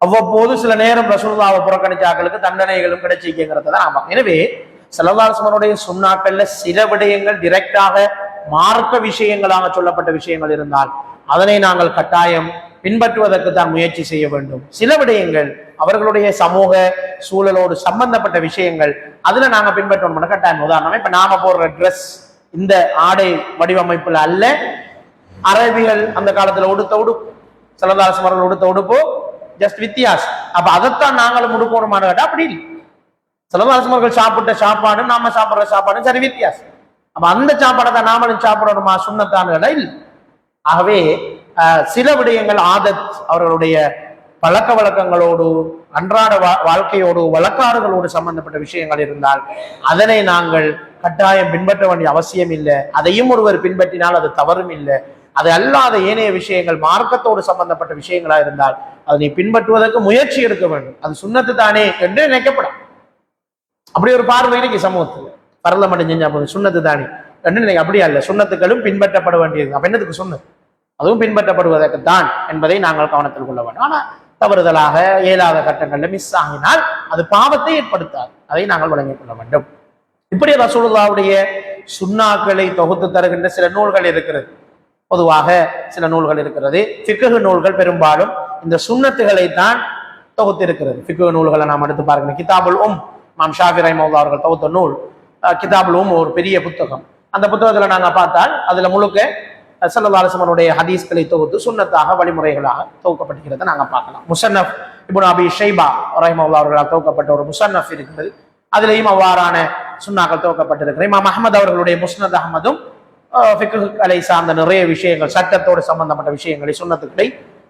அவ்வப்போது சில நேரம் ரசூலுல்லாஹ்வை புறக்கணிச்சாக்களுக்கு தண்டனைகளும் கிடைச்சிருக்கிறதான். ஆமா, எனவே ஸல்லல்லாஹு அலைஹி வஸல்லம் சுண்ணாக்கள்ல சில விடயங்கள் டிரெக்டாக மார்க்க விஷயங்களாக சொல்லப்பட்ட விஷயங்கள் இருந்தால் அதனை நாங்கள் கட்டாயம் பின்பற்றுவதற்கு தான் முயற்சி செய்ய வேண்டும். சில விடயங்கள் அவர்களுடைய சமூக சூழலோடு சம்பந்தப்பட்ட விஷயங்கள், அதுல நாங்க பின்பற்றணும் கட்டாயம். உதாரணமா இப்ப நாம போடுற ட்ரெஸ் இந்த ஆடை வடிவமைப்புல அல்ல, அரபிகள் அந்த காலத்துல உடுத்த உடுப்பு, ஸல்லல்லாஹு அலைஹி வஸல்லம் உடுத்த உடுப்பு ஜஸ்ட் வித்தியாசம். அப்ப அதைத்தான் நாங்களும் உடுக்கணுமான கேட்டா அப்படி இல்லை. ஸல்லல்லாஹு அலைஹி வஸல்லம் சாப்பிட்ட சாப்பாடு நாம சாப்பிடுற சாப்பாடு சரி வித்தியாசம். அப்ப அந்த சாப்பாடை தான் நாமளும் சாப்பிடணுமா, சுண்ணத்தான கேட்டா இல்லை. ஆகவே சில விடயங்கள் ஆதத் அவர்களுடைய பழக்க வழக்கங்களோடு அன்றாட வாழ்க்கையோடு வழக்காறுகளோடு சம்பந்தப்பட்ட விஷயங்கள் இருந்தால் அதனை நாங்கள் கட்டாயம் பின்பற்ற வேண்டிய அவசியம் இல்லை. அதையும் ஒருவர் பின்பற்றினால் அது தவறும் இல்லை. அது அல்லாத ஏனைய விஷயங்கள் மார்க்கத்தோடு சம்பந்தப்பட்ட விஷயங்களா இருந்தால் அதனை பின்பற்றுவதற்கு முயற்சி எடுக்க வேண்டும். அது சுண்ணத்து தானே என்று நினைக்கப்படும். அப்படி ஒரு பார்வை இன்னைக்கு சமூகத்தில் பரல மட்டும் செஞ்சா போதும் சுண்ணத்து தானே என்று நினைக்க, அப்படியா இல்லை. சுண்ணத்துக்களும் பின்பற்றப்பட வேண்டியது. அப்ப என்னத்துக்கு சுண்ணத்து, அதுவும் பின்பற்றப்படுவதற்கு தான் என்பதை நாங்கள் கவனத்தில் கொள்ள வேண்டும். ஆனால் தவறுதலாக இயலாத கட்டங்கள்ல மிஸ் ஆகினால் அது பாவத்தை ஏற்படுத்தாது, அதை நாங்கள் வழங்கிக் கொள்ள வேண்டும். இப்படி ரசூலுல்லாஹ்வுடைய சுன்னாக்களை தொகுத்து தருகின்ற சில நூல்கள் இருக்கிறது. பொதுவாக சில நூல்கள் இருக்கிறது. ஃபிக்ஹ் நூல்கள் பெரும்பாலும் இந்த சுன்னத்துகளை தான் தொகுத்து இருக்கிறது. ஃபிக்ஹ் நூல்களை நாம் எடுத்து பார்க்கணும். கிதாபுல் இமாம் ஷாஃபி ரஹிமஹுல்லாஹ் அவர்கள் தொகுத்த நூல் கிதாபுல் ஒரு பெரிய புத்தகம். அந்த புத்தகத்துல நாங்க பார்த்தால் அதுல முழுக்க ஸல்லல்லாஹு அலைஹி வஸல்லம் ஹதீஸ்களை தொகுத்து சுன்னத்தாக வழிமுறைகளாக தொகுக்கப்பட்டிருக்கிறத நாங்க பார்க்கலாம். முஸன்னஃப் இப்னு அபி ஷைபா ரஹிமஹுல்லாஹ் அவர்களால் தொகுக்கப்பட்ட ஒரு முஸன்னஃப் இருக்கிறது. அதிலேயும் அவ்வாறான சுன்னாக்கள் தொகுக்கப்பட்டிருக்கிறது. இமாம் அஹ்மத் அவர்களுடைய முஸ்னத் அஹ்மதும் ஃபிக்ஹ்களை சார்ந்த நிறைய விஷயங்கள், சட்டத்தோடு சம்பந்தப்பட்ட விஷயங்களை, சுன்னத்துக்களை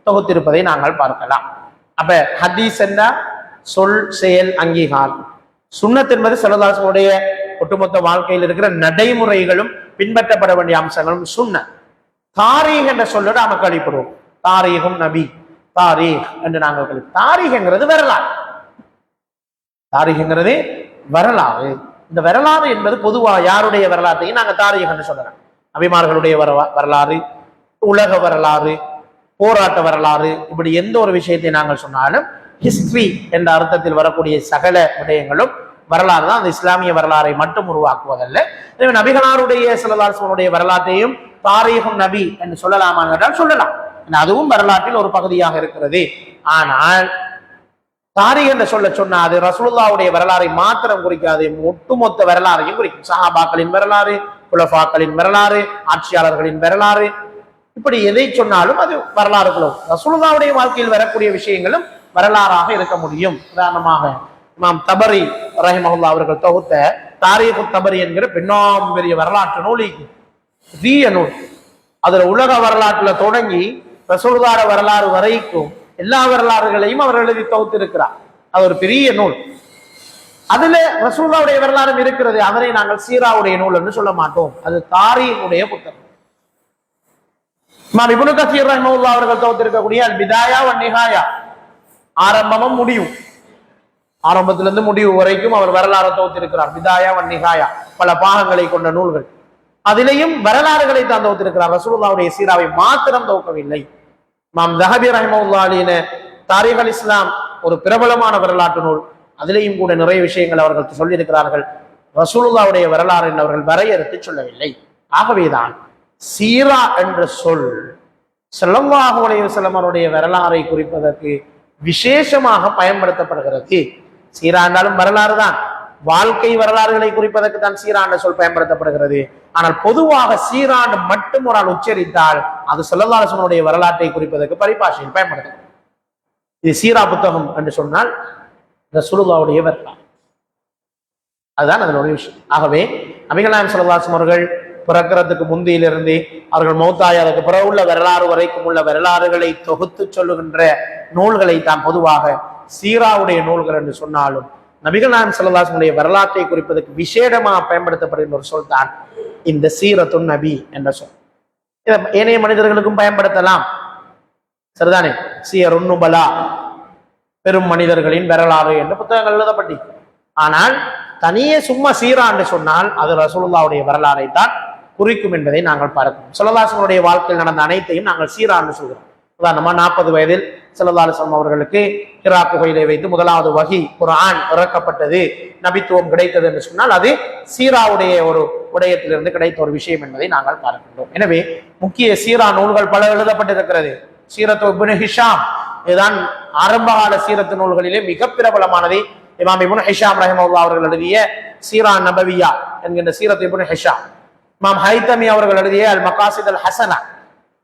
தொகுத்திருப்பதை நாங்கள் பார்க்கலாம். அப்ப ஹதீஸ் என்ன, சொல் செயல் அங்கீகாரம். சுன்னத் என்பது ஸல்லல்லாஹு அலைஹி வஸல்லம் ஒட்டுமொத்த வாழ்க்கையில் இருக்கிற நடைமுறைகளும் பின்பற்றப்பட வேண்டிய அம்சங்களும் சுன்னத். தாரீக் என்ற சொல்லோடு நமக்கு அளிப்படுவோம். தாரீகும் நபி, தாரீக் என்று நாங்கள் கழிப்போம். தாரீக்ங்கிறது வரலாறு. தாரீக்ங்கிறது வரலாறு. இந்த வரலாறு என்பது பொதுவாக யாருடைய வரலாற்றையும் நாங்கள் தாரீக் என்று சொல்லலாம். நபிமார்களுடைய வரலாறு, உலக வரலாறு, போராட்ட வரலாறு, இப்படி எந்த ஒரு விஷயத்தை நாங்கள் சொன்னாலும் ஹிஸ்டரி என்ற அர்த்தத்தில் வரக்கூடிய சகல விடயங்களும் வரலாறு தான். அந்த இஸ்லாமிய வரலாறை மட்டும் உருவாக்குவதல்ல. எனவே நபிகளாருடைய ஸல்லல்லாஹு அலைஹி வஸல்லம் வரலாற்றையும் தாரீகும் நபி என்று சொல்லலாமா என்றால் சொல்லலாம். அதுவும் வரலாற்றில் ஒரு பகுதியாக இருக்கிறது. ஆனால் தாரீக் என்று சொன்னா அது ரசூலுல்லாஹ்வுடைய வரலாறை மாத்திரம் குறிக்காது, ஒட்டுமொத்த வரலாறையும் குறிக்கும். சஹாபாக்களின் வரலாறு, குலஃபாக்களின் வரலாறு, ஆட்சியாளர்களின் வரலாறு, இப்படி எதை சொன்னாலும் அது வரலாறுகளோ ரசூலுல்லாஹ்வுடைய வாழ்க்கையில் வரக்கூடிய விஷயங்களும் வரலாறாக இருக்க முடியும். உதாரணமாக இமாம் தபரி ரஹிமஹுல்லாஹ் அவர்கள் தொகுத்த தாரீக் தபரி என்கிற பெரிய வரலாற்று நூல், பெரிய நூல். அதுல உலக வரலாற்றுல தொடங்கி ரசூலுல்லாஹ் வரலாறு வரைக்கும் எல்லா வரலாறுகளையும் அவர் எழுதி தொகுத்து இருக்கிறார். அது ஒரு பெரிய நூல். அதுல ரசூலுல்லாஹ்வுடைய வரலாறும் இருக்கிறது. அதனை நாங்கள் சீராவுடைய நூல் என்று சொல்ல மாட்டோம். அது தாரீகுடைய புத்தகம். இமாம் இப்னு கஸீர் ரஹ்மத்துல்லாஹி அவர்கள் தொகுத்திருக்கக்கூடிய அல் பிதாயா வன் நிஹாயா, ஆரம்பமும் முடிவு, ஆரம்பத்திலிருந்து முடிவு வரைக்கும் அவர் வரலாறு தொகுத்திருக்கிறார். பிதாயா வன் நிஹாயா, பல பாகங்களை கொண்ட நூல்கள். அதிலேயும் வரலாறுகளை தான் தொகுத்திருக்கிறார். ரசூலுல்லாஹ்வுடைய சீராவை மாத்திரம் தொகுக்கவில்லை. இமாம் ஸஹபி ரஹ்மத்துல்லாஹி அலைஹி தாரீக் அல் இஸ்லாம் ஒரு பிரபலமான வரலாற்று நூல், அதிலேயும் கூட நிறைய விஷயங்கள் அவர்கள் சொல்லியிருக்கிறார்கள். ரசூலுல்லாஹ்வுடைய வரலாறு என்று அவர்கள் வரையறுத்து சொல்லவில்லை. ஆகவேதான் சீரா என்ற சொல் ஸல்லல்லாஹு அலைஹி வஸல்லம் அவருடைய வரலாறை குறிப்பதற்கு விசேஷமாக பயன்படுத்தப்படுகிறது. சீரா என்றாலும் வரலாறு தான், வாழ்க்கை வரலாறுகளை குறிப்பதற்கு தான் சீரா என்ற சொல் பயன்படுத்தப்படுகிறது. ஆனால் பொதுவாக சீராண்டு மட்டும் ஒரு ஆள் உச்சரித்தால் அது ஸல்லல்லாஹு அலைஹி வஸல்லம் வரலாற்றை குறிப்பதற்கு பரிபாஷையில் பயன்படுத்தப்படும். இது சீரா புத்தகம் என்று சொன்னால் ரசூலுல்லாஹ்வுடைய வரலாறு, அதுதான் அதனுடைய விஷயம். ஆகவே நபிகள் நாயகம் ஸல்லல்லாஹு அலைஹி வஸல்லம் அவர்கள் பிறக்கிறதுக்கு முந்தியிலிருந்து அவர்கள் மௌத்தாய் அதற்கு பிறகு உள்ள வரலாறு வரைக்கும் உள்ள வரலாறுகளை தொகுத்து சொல்லுகின்ற நூல்களை தான் பொதுவாக சீராவுடைய நூல்கள் என்று சொன்னாலும், நபிகள் நாயகம் ஸல்லல்லாஹு அலைஹி வஸல்லம் வரலாற்றை குறிப்பதற்கு விசேடமாக பயன்படுத்தப்படுகின்ற ஒரு சொல் தான் இந்த சீரத்துன் நபி என்ற சொல். இதை ஏனைய மனிதர்களுக்கும் பயன்படுத்தலாம், சரிதானே? சீரத்துன் நுபலா, பெரும் மனிதர்களின் வரலாறு என்ற புத்தகங்கள் எழுதப்பட்டி. ஆனால் தனியே சும்மா சீரா என்று சொன்னால் அது ரசூலுல்லாஹ்வுடைய வரலாறை தான் குறிக்கும் என்பதை நாங்கள் பார்க்கிறோம். ஸல்லல்லாஹு அலைஹி வஸல்லம் வாழ்க்கையில் நடந்த அனைத்தையும் நாங்கள் சீரா என்று சொல்கிறோம். உதாரணமா 40 வயதில் ஸல்லல்லாஹு அலைஹி வஸல்லம் அவர்களுக்கு ஹிரா குகையிலே வைத்து முதலாவது வஹி குர்ஆன் இறக்கப்பட்டது, நபித்துவம் கிடைத்தது என்று சொன்னால் அது சீராவுடைய ஒரு விடயத்திலிருந்து கிடைத்த ஒரு விஷயம் என்பதை நாங்கள் பார்க்கின்றோம். எனவே முக்கிய சீரா நூல்கள் பல எழுதப்பட்டிருக்கிறது. சீரத்து இப்னு ஹிஷாம், இதுதான் ஆரம்பகால சீரத்து நூல்களிலே மிக பிரபலமானது. இமாம் இப்னு ஹிஷாம் ரஹிமஹுல்லாஹ் அவர்கள் எழுதிய சீரா நபவியா என்கின்ற சீரத்து இப்னு ஹிஷாம். இமாம் ஹைதமி அவர்கள் எழுதிய அல் மகாசித் அல் ஹசனா,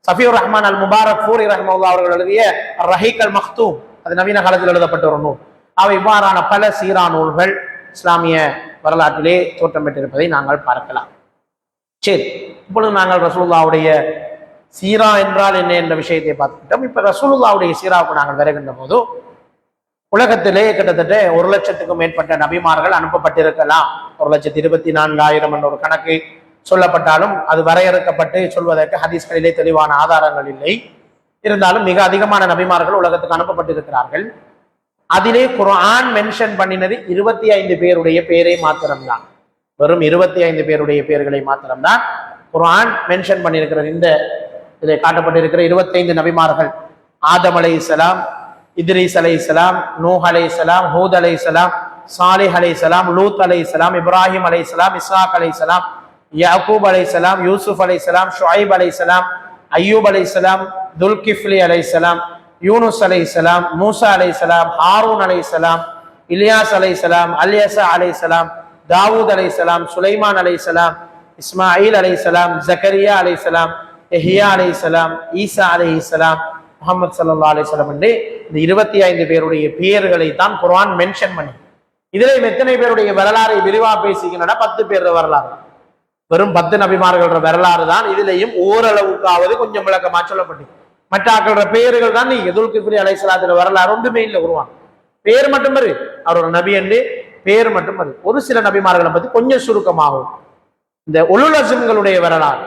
சஃபியுர் ரஹ்மான் அல் முபாரக் ஃபூரி ரஹிமஹுல்லாஹ் அவர்கள் எழுதிய ரஹீக் அல் மக்தூம், அது நவீன காலத்தில் எழுதப்பட்ட ஒரு நூல். அவை இவ்வாறான பல சீரா நூல்கள் இஸ்லாமிய வரலாற்றிலே தோற்றம் பெற்றிருப்பதை நாங்கள் பார்க்கலாம். சரி, இப்பொழுது நாங்கள் ரசூலுல்லாஹ்வுடைய சீரா என்றால் என்ன என்ற விஷயத்தை பார்த்துக்கிட்டோம். இப்ப ரசூலுல்லாஹ்வுடைய சீராவுக்கு நாங்கள் வருகின்ற போது உலகத்திலே கிட்டத்தட்ட 1,00,000க்கும் மேற்பட்ட நபிமார்கள் அனுப்பப்பட்டிருக்கலாம். 1,24,000 என்ற ஒரு கணக்கு சொல்லப்பட்டாலும் அது வரையறுக்கப்பட்டு சொல்வதற்கு ஹதீஸ்களிலே தெளிவான ஆதாரங்கள் இல்லை. இருந்தாலும் மிக அதிகமான நபிமார்கள் உலகத்துக்கு அனுப்பப்பட்டிருக்கிறார்கள். அதிலே குர்ஆன் மென்ஷன் பண்ணினது 25 பேருடைய பேரை மாத்திரம்தான். வெறும் 25 பேருடைய பேர்களை மாத்திரம்தான் குர்ஆன் மென்ஷன் பண்ணியிருக்கிறது. இந்த இதில் காட்டப்பட்டிருக்கிற 25 நபிமார்கள் ஆதம் அலைஹிஸ்ஸலாம், இத்ரீஸ் அலைஹிஸ்ஸலாம், நூஹ் அலைஹிஸ்ஸலாம், ஹூத் அலைஹிஸ்ஸலாம், சாலிஹ் அலைஹிஸ்ஸலாம், லூத் அலைஹிஸ்ஸலாம், இப்ராஹிம் அலைஹிஸ்ஸலாம், இஸ்ஹாக் அலைஹிஸ்ஸலாம், யாக்கூப் அலைஹிஸ்ஸலாம், யூசுப் அலைஹிஸ்ஸலாம், ஷுஐப் அலைஹிஸ்ஸலாம், அய்யூப் அலைஹிஸ்ஸலாம், துல்கிஃப்லி அலைஹிஸ்ஸலாம், யூனுஸ் அலைஹிஸ்ஸலாம், மூசா அலைஹிஸ்ஸலாம், ஹாரூன் அலைஹிஸ்ஸலாம், இலியாஸ் அலைஹிஸ்ஸலாம், அல்யஸா அலைஹிஸ்ஸலாம், தாவூத் அலைஹிஸ்ஸலாம், சுலைமான் அலைஹிஸ்ஸலாம், இஸ்மாயில் அலைஹிஸ்ஸலாம், ஜக்கரியா அலைஹிஸ்ஸலாம், யஹ்யா அலைஹிஸ்ஸலாம், ஈசா அலைஹிஸ்ஸலாம், முஹம்மது ஸல்லல்லாஹு அலைஹி வஸல்லம் என்று இந்த 25 பேருடைய பெயர்களை தான் குர்ஆன் மென்ஷன் பண்ணி, இதுல எத்தனை பேருடைய வரலாறை விரிவா பேசிக்கின்றன? 10 பேர் வரலாறு, வெறும் 10 நபிமார்கள வரலாறு தான் இதுலயும் ஓரளவுக்காவது கொஞ்சம் விளக்கமா சொல்லப்பட்டு, மற்ற ஆக்களோட பெயர்கள் தான் நீ துல்கிஃப்லி அலைஹிஸ்ஸலாத்துல வரலாறு ஒன்றுமே இல்லை. குர்ஆன் பேர் மட்டும் வரு, அவர் ஒரு நபி என்று பேர் மட்டும் வரு. ஒரு சில நபிமார்களை பத்தி கொஞ்சம் சுருக்கமாகும். இந்த உலுல் அஸ்ம்களுடைய வரலாறு,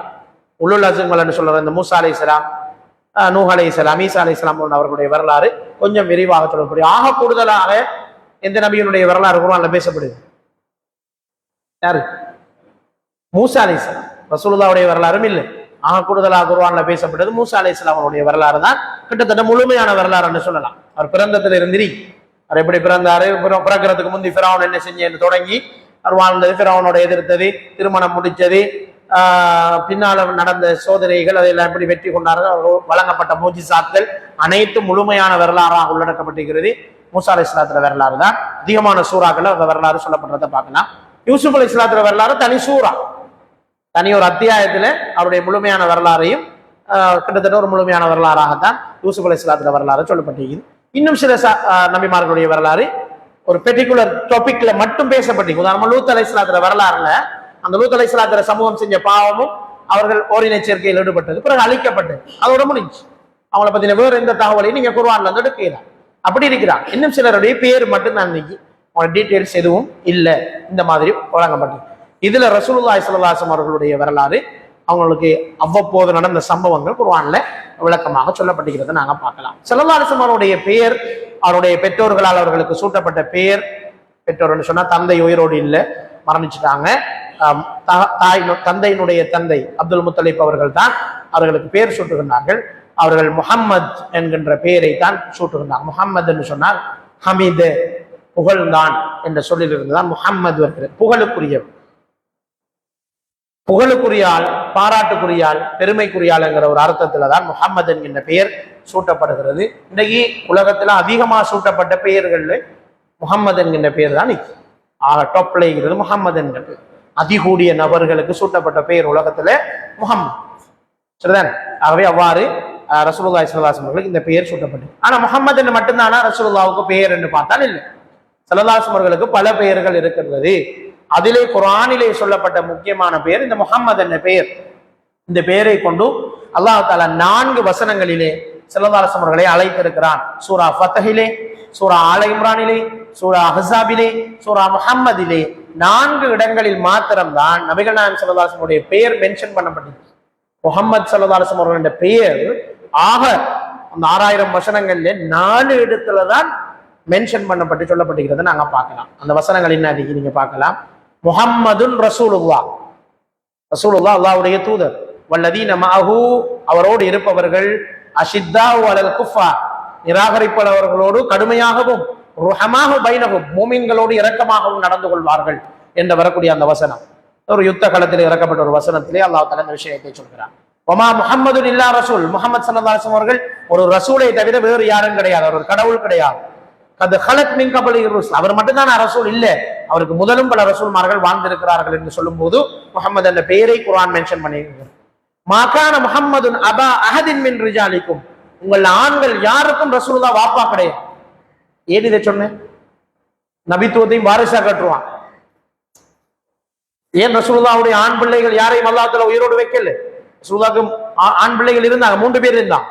உலுல் அஸ்ம்கள் என்று சொல்ற இந்த மூசா அலைஹிஸ்ஸலாம், நூஹ் அலைஹிஸ்ஸலாம், ஈசா அலைஹிஸ்ஸலாம் அவர்களுடைய வரலாறு கொஞ்சம் விரிவாக சொல்லக்கூடிய, ஆக கூடுதலாக எந்த நபியினுடைய வரலாறு குர்ஆன்ல பேசப்படுது? யாரு? மூசா அலைஹிஸ்ஸலாம். ரசூலுல்லாஹ்வுடைய வரலாறும் இல்லை. ஆக கூடுதலாக குர்ஆன்ல பேசப்பட்டது மூசா அலைஹிஸ்ஸலாம் அவருடைய வரலாறு தான். கிட்டத்தட்ட முழுமையான வரலாறு என்று சொல்லலாம். அவர் பிறந்ததுல இருந்து அவர் எப்படி பிறந்தாரு, பிறக்கிறதுக்கு முந்தி ஃபிரௌன் என்ன செஞ்சு தொடங்கி அவர் வாழ்ந்தது, ஃபிரௌனோட எதிர்த்தது, திருமணம் முடிச்சது, பின்னால நடந்த சோதனைகள், அதையெல்லாம் எப்படி வெற்றி கொண்டார்கள், வழங்கப்பட்ட மோஜிசாக்கள் அனைத்தும் முழுமையான வரலாறாக உள்ளடக்கப்பட்டிருக்கிறது. மூசா அலைஹிஸ்ஸலாத்துல வரலாறு தான். அதிகமான சூறாக்கள் அந்த வரலாறு சொல்லப்படுறத பார்க்கலாம். யூசுப் அலைஹிஸ்ஸலாத்துல வரலாறு தனி சூறா, தனி ஒரு அத்தியாயத்துல அவருடைய முழுமையான வரலாறையும் கிட்டத்தட்ட ஒரு முழுமையான வரலாறாகத்தான் யூசுப் அலைஹிஸ்ஸலாத்துல வரலாறு சொல்லப்பட்டிருக்குது. இன்னும் சில நபிமார்களுடைய வரலாறு ஒரு பெர்டிகுலர் டாபிக்ல மட்டும் பேசப்பட்டிருக்கு. உதாரணமா லூத் அலைஹிஸ்ஸலாத்துல வரலாறுல அந்த லூத் அலைஹிஸ்ஸலாத்துல சமூகம் செஞ்ச பாவமும் அவர்கள் ஓரின சேர்க்கையில் ஈடுபட்டது, பிறகு அழிக்கப்பட்டது, அதோட முடிஞ்சு. அவங்களை பத்தின வேற எந்த தகவலையும் நீங்க குர்ஆன்ல இருந்து எடுக்கலாம். அப்படி இருக்கிறார். இன்னும் சிலருடைய பேர் மட்டும் நான் இன்னைக்கு டீட்டெயில்ஸ் எதுவும் இல்லை, இந்த மாதிரி வழங்கப்பட்டது. இதுல ரசூலுல்லாஹி ஸல்லல்லாஹு அலைஹி வஸல்லம் அவர்களுடைய வரலாறு அவங்களுக்கு அவ்வப்போது நடந்த சம்பவங்கள் குர்ஆன்ல விளக்கமாக சொல்லப்பட்டிருக்கிறத நாங்க பார்க்கலாம். ஸல்லல்லாஹு அலைஹி வஸல்லம் அவருடைய பெயர், அவருடைய பெற்றோர்களால் அவர்களுக்கு சூட்டப்பட்ட பெயர், பெற்றோர்னு சொன்னா தந்தை உயிரோடு இல்லை, மரணிச்சுட்டாங்க. தந்தையினுடைய தந்தை அப்துல் முத்தலிப் அவர்கள் தான் அவர்களுக்கு பெயர் சூட்டுகின்றார்கள். அவர்கள் முஹம்மத் என்கின்ற பெயரை தான் சூட்டுகின்றார். முஹம்மது என்று சொன்னால் ஹமீது, புகழ்ந்தான் என்ற சொல்லிலிருந்து தான் முஹம்மது வருகிறது. புகழுக்குரியால், பாராட்டுக்குரியால், பெருமைக்குரியால் என்கிற ஒரு அர்த்தத்துல தான் முஹம்மது என்கின்ற பெயர் சூட்டப்படுகிறது. இன்றைக்கு உலகத்துல அதிகமாக சூட்டப்பட்ட பெயர்கள்ல முஹம்மது என்கின்ற பெயர் தான் டாப்ல இருக்கிறது. முஹம்மது என்கிற பெயர் அதிகூடிய நபர்களுக்கு சூட்டப்பட்ட பெயர் உலகத்துல முஹம்மது. சரிதானே? ஆகவே அவ்வாறு ரசூலுல்லாஹி ஸல்லல்லாஹு அலைஹி வஸல்லம் இந்த பெயர் சூட்டப்பட்டது. ஆனா முஹம்மது என்று மட்டும்தானா ரசூலுல்லாஹ்வுக்கு பெயர் என்று பார்த்தால் இல்லை. ஸல்லல்லாஹு அலைஹி வஸல்லம் அவர்களுக்கு பல பெயர்கள் இருக்கிறது. அதிலே குர்ஆனிலே சொல்லப்பட்ட முக்கியமான பெயர் இந்த முஹம்மது என்ற பெயர். இந்த பெயரை கொண்டு அல்லாஹ் தஆலா 4 வசனங்களிலே ஸல்லல்லாஹு அலைஹி வஸல்லம் அவர்களை அழைத்திருக்கிறான். சூரா ஃபத்ஹிலே, சூரா ஆல இம்ரானிலே, சூரா அஹ்ஸாபிலே, சூரா முஹம்மதிலே 4 இடங்களில் மாத்திரம்தான் நபிகள் நாயகம் ஸல்லல்லாஹு அலைஹி வஸல்லம் பெயர் மென்ஷன் பண்ணப்பட்டிருக்கு. முஹம்மது ஸல்லல்லாஹு அலைஹி வஸல்லம் அவர்களுடைய பெயர் ஆக அந்த 6000 வசனங்கள்ல 4 இடத்துல தான் மென்ஷன் பண்ணப்பட்டு சொல்லப்பட்டிருக்கிறத நாங்க பார்க்கலாம். அந்த வசனங்கள் என்ன நீங்க பார்க்கலாம். முஹம்மதுன் ரசூலுல்லாஹ், ரசூலுல்லாஹ் அல்லாஹ்வுடைய தூதர். வல்லதீன மஅஹு, அவரோடு இருப்பவர்கள். அஷித்தாஉ அலல் குஃபார், நிராகரிப்பவர்களோடு கடுமையாகவும், ருஹமாஹு பைனஹும், மூமின்களோடு இரக்கமாகவும் நடந்து கொள்வார்கள் என்று வரக்கூடிய அந்த வசனம் ஒரு யுத்த களத்தில் இறக்கப்பட்ட ஒரு வசனத்திலே அல்லாஹ் தஆலா இந்த விஷயத்தை சொல்கிறார். வமா முஹம்மதுன் இல்லா ரசூல், முஹம்மது ஸல்லல்லாஹு அலைஹி வஸல்லம் அவர்கள் ஒரு ரசூலை தவிர வேறு யாரும் கிடையாது, அவர் ஒரு கடவுள் கிடையாது. கத் ஹலத் மின் கப்லி ருஸுல், அவர் மட்டும்தான் ரசூல் இல்ல, அவருக்கு முதலும் பல ரசூல்மார்கள் வாழ்ந்திருக்கிறார்கள் என்று சொல்லும் போது முஹம்மது என்ற பெயரை குர்ஆன் மென்ஷன் பண்ணியிருக்கிறது. மாகான முஹம்மதுன் அபா அஹதின் மின் ரிஜாலிக்கும், உங்கள் ஆண்கள் யாருக்கும் ரசூலுல்லாஹ் வாப்பா கிடையாது. ஏன் இதை சொன்னேன்? நபித்துவத்தையும் வாரிசா கட்டுவான். ஏன் ரசூலுல்லாஹ்வுடைய ஆண் பிள்ளைகள் யாரையும் அல்லாஹ் தஆலா உயிரோடு வைக்கல? ரசூலுல்லாஹ்க்கு ஆண் பிள்ளைகள் இருந்தாங்க, 3 பேர் இருந்தாங்க.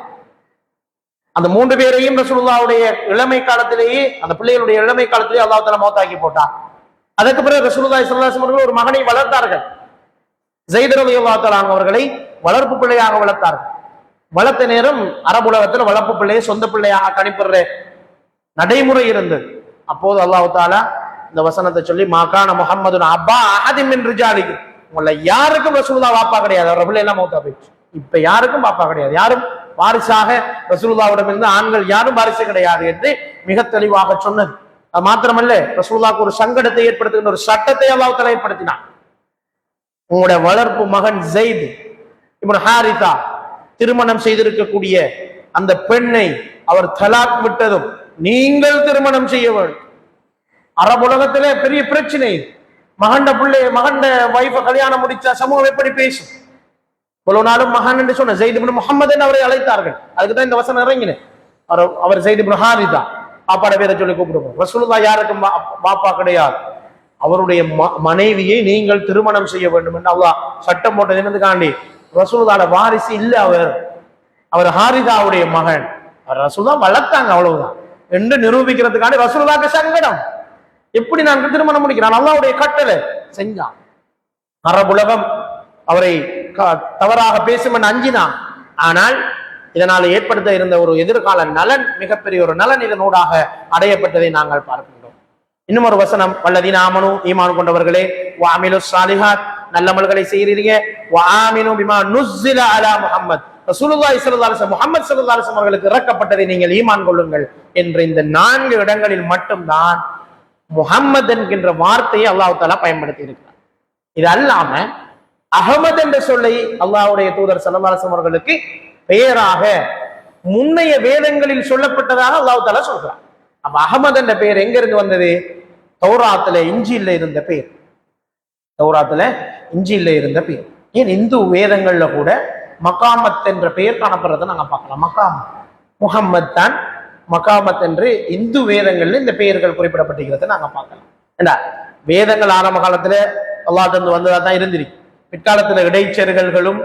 அந்த 3 பேரையும் ரசூலுல்லாஹ்வுடைய இளமை காலத்திலேயே, அந்த பிள்ளைகளுடைய இளமை காலத்திலேயே அல்லாஹ் தஆலா மௌத்தாக்கி போட்டான். அதற்கு பிறகு ரசூலுல்லாஹி ஸல்லல்லாஹு அலைஹி வஸல்லம் ஒரு மகனை வளர்த்தார்கள். ஸைத் ரலியல்லாஹு தஆலா அவர்களை வளர்ப்பு பிள்ளையாக வளர்த்தார்கள். வளர்த்த நேரம் அரபுலகத்தில் வளர்ப்பு பிள்ளையை சொந்த பிள்ளையாக கணிப்படுற நடைமுறை இருந்தது. அப்போது அல்லாஹ் தஆலா இந்த வசனத்தை சொல்லி மாகான முஹம்மதுன் அபா அஹதின் மின் ரிஜாலிக்கும், உங்களை யாருக்கும் ரசூலுல்லாஹ் வாப்பா கிடையாது, அவர் பிள்ளை எல்லாம் மௌத்தா போயிடுச்சு. இப்ப யாருக்கும் வாப்பா கிடையாது, யாரும் வாரிசாக ரசூலுல்லாஹ்விடம் இருந்து ஆண்கள் யாரும் வாரிசு கிடையாது என்று மிக தெளிவாக சொன்னது. அது மாத்திரமல்ல, ரசூலுல்லாஹ்வுக்கு ஒரு சங்கடத்தை ஏற்படுத்துகின்ற ஒரு சட்டத்தை அல்லாஹ் தஆலா ஏற்படுத்தினான். உங்களுடைய வளர்ப்பு மகன் ஸைத் இப்னு ஹாரிதா திருமணம் செய்திருக்கக்கூடிய அந்த பெண்ணை அவர் தலாக் விட்டதும் நீங்கள் திருமணம் செய்ய வேண்டும். அரபுலகத்திலே பெரிய பிரச்சனை. மகண்ட வைஃப கல்யாணம் முடிச்சா சமூகம் எப்படி பேசும்? இவ்வளவு நாளும் மகன் என்று சொன்ன ஸைத் இப்னு முஹம்மது என்று அவரை அழைத்தார்கள். அதுக்குதான் இந்த வசனம் இறங்கின. அவர் ஸைத் இப்னு ஹாரிதா, பாப்பாட பேரை சொல்லி கூப்பிடுவோம். ரசூலுல்லாஹ் யாருக்கும் பாப்பா கிடையாது, அவருடைய மனைவியை நீங்கள் திருமணம் செய்ய வேண்டும் என்று அல்லாஹ் சட்டம் போட்டது. என்னதுக்காண்டி? ரசூலுல்லாஹ்வோட வாரிசு இல்ல அவர் ஹாரிதாவுடைய மகன். அவர் ரசூலுல்லாஹ் வளர்த்தாங்க, அவ்வளவுதான் என்று நிரூபிக்கிறதுக்காண்டி ரசூலுல்லாஹ்க்கு சங்கடம். எப்படி நான் திருமணம் முடிக்கிறான்? அல்லாஹ்வுடைய கட்டளை செஞ்சான். அரபுலகம் அவரை தவறாக பேசும் என்று அஞ்சினான். ஆனால் இதனால் ஏற்படுத்த இருந்த ஒரு எதிர்கால நலன், மிகப்பெரிய ஒரு நலன் இதனூடாக அடையப்பட்டதை நாங்கள் பார்க்கின்றோம். இன்னும் ஒரு வசனம், வல்லதீன ஆமனு, ஈமான் கொண்டவர்களே, வஅமிலுஸ் ஸாலிஹாத், நல்லமல்களை செய்கிறீங்க, வஆமினு பிமா நுஸ்ஸில அலா முஹம்மத், ரசூலுல்லாஹி ஸல்லல்லாஹு அலைஹி வஸல்லம் முஹம்மது ஸல்லல்லாஹு அலைஹி வஸல்லம் அவர்களுக்கு இறக்கப்பட்டதை நீங்கள் ஈமான் கொள்ளுங்கள் என்ற இந்த 4 இடங்களில் மட்டும்தான் முஹம்மது என்கின்ற வார்த்தையை அல்லாஹ் தஆலா பயன்படுத்தி இருக்கிறார். இது அல்லாம அஹமது என்ற சொல்லை அல்லாஹ்வுடைய தூதர் ஸல்லல்லாஹு அலைஹி வஸல்லம் அவர்களுக்கு பெயராக முன்னைய வேதங்களில் சொல்லப்பட்டதாக அல்லாஹ் தஆலா சொல்றார். அப்ப அஹமது என்ற பெயர் எங்க இருந்து வந்தது? தௌராத்துல இஞ்சியில இருந்த பெயர். தௌராத்துல இஞ்சியில இருந்த பெயர். ஏன் இந்து வேதங்கள்ல கூட மகாமத் என்ற பெயர் காணப்படுறதை நாங்க பார்க்கலாம். மகாமத், முஹம்மத் தான் மகாமத் என்று இந்து வேதங்கள்ல இந்த பெயர்கள் குறிப்பிடப்பட்டிருக்கிறத நாங்க பார்க்கலாம். ஏண்டா வேதங்கள் ஆரம்ப காலத்துல அல்லாஹ் தந்து வந்ததா தான் இருந்திருக்கு. பிற்காலத்துல இடைச்செருகல்களும்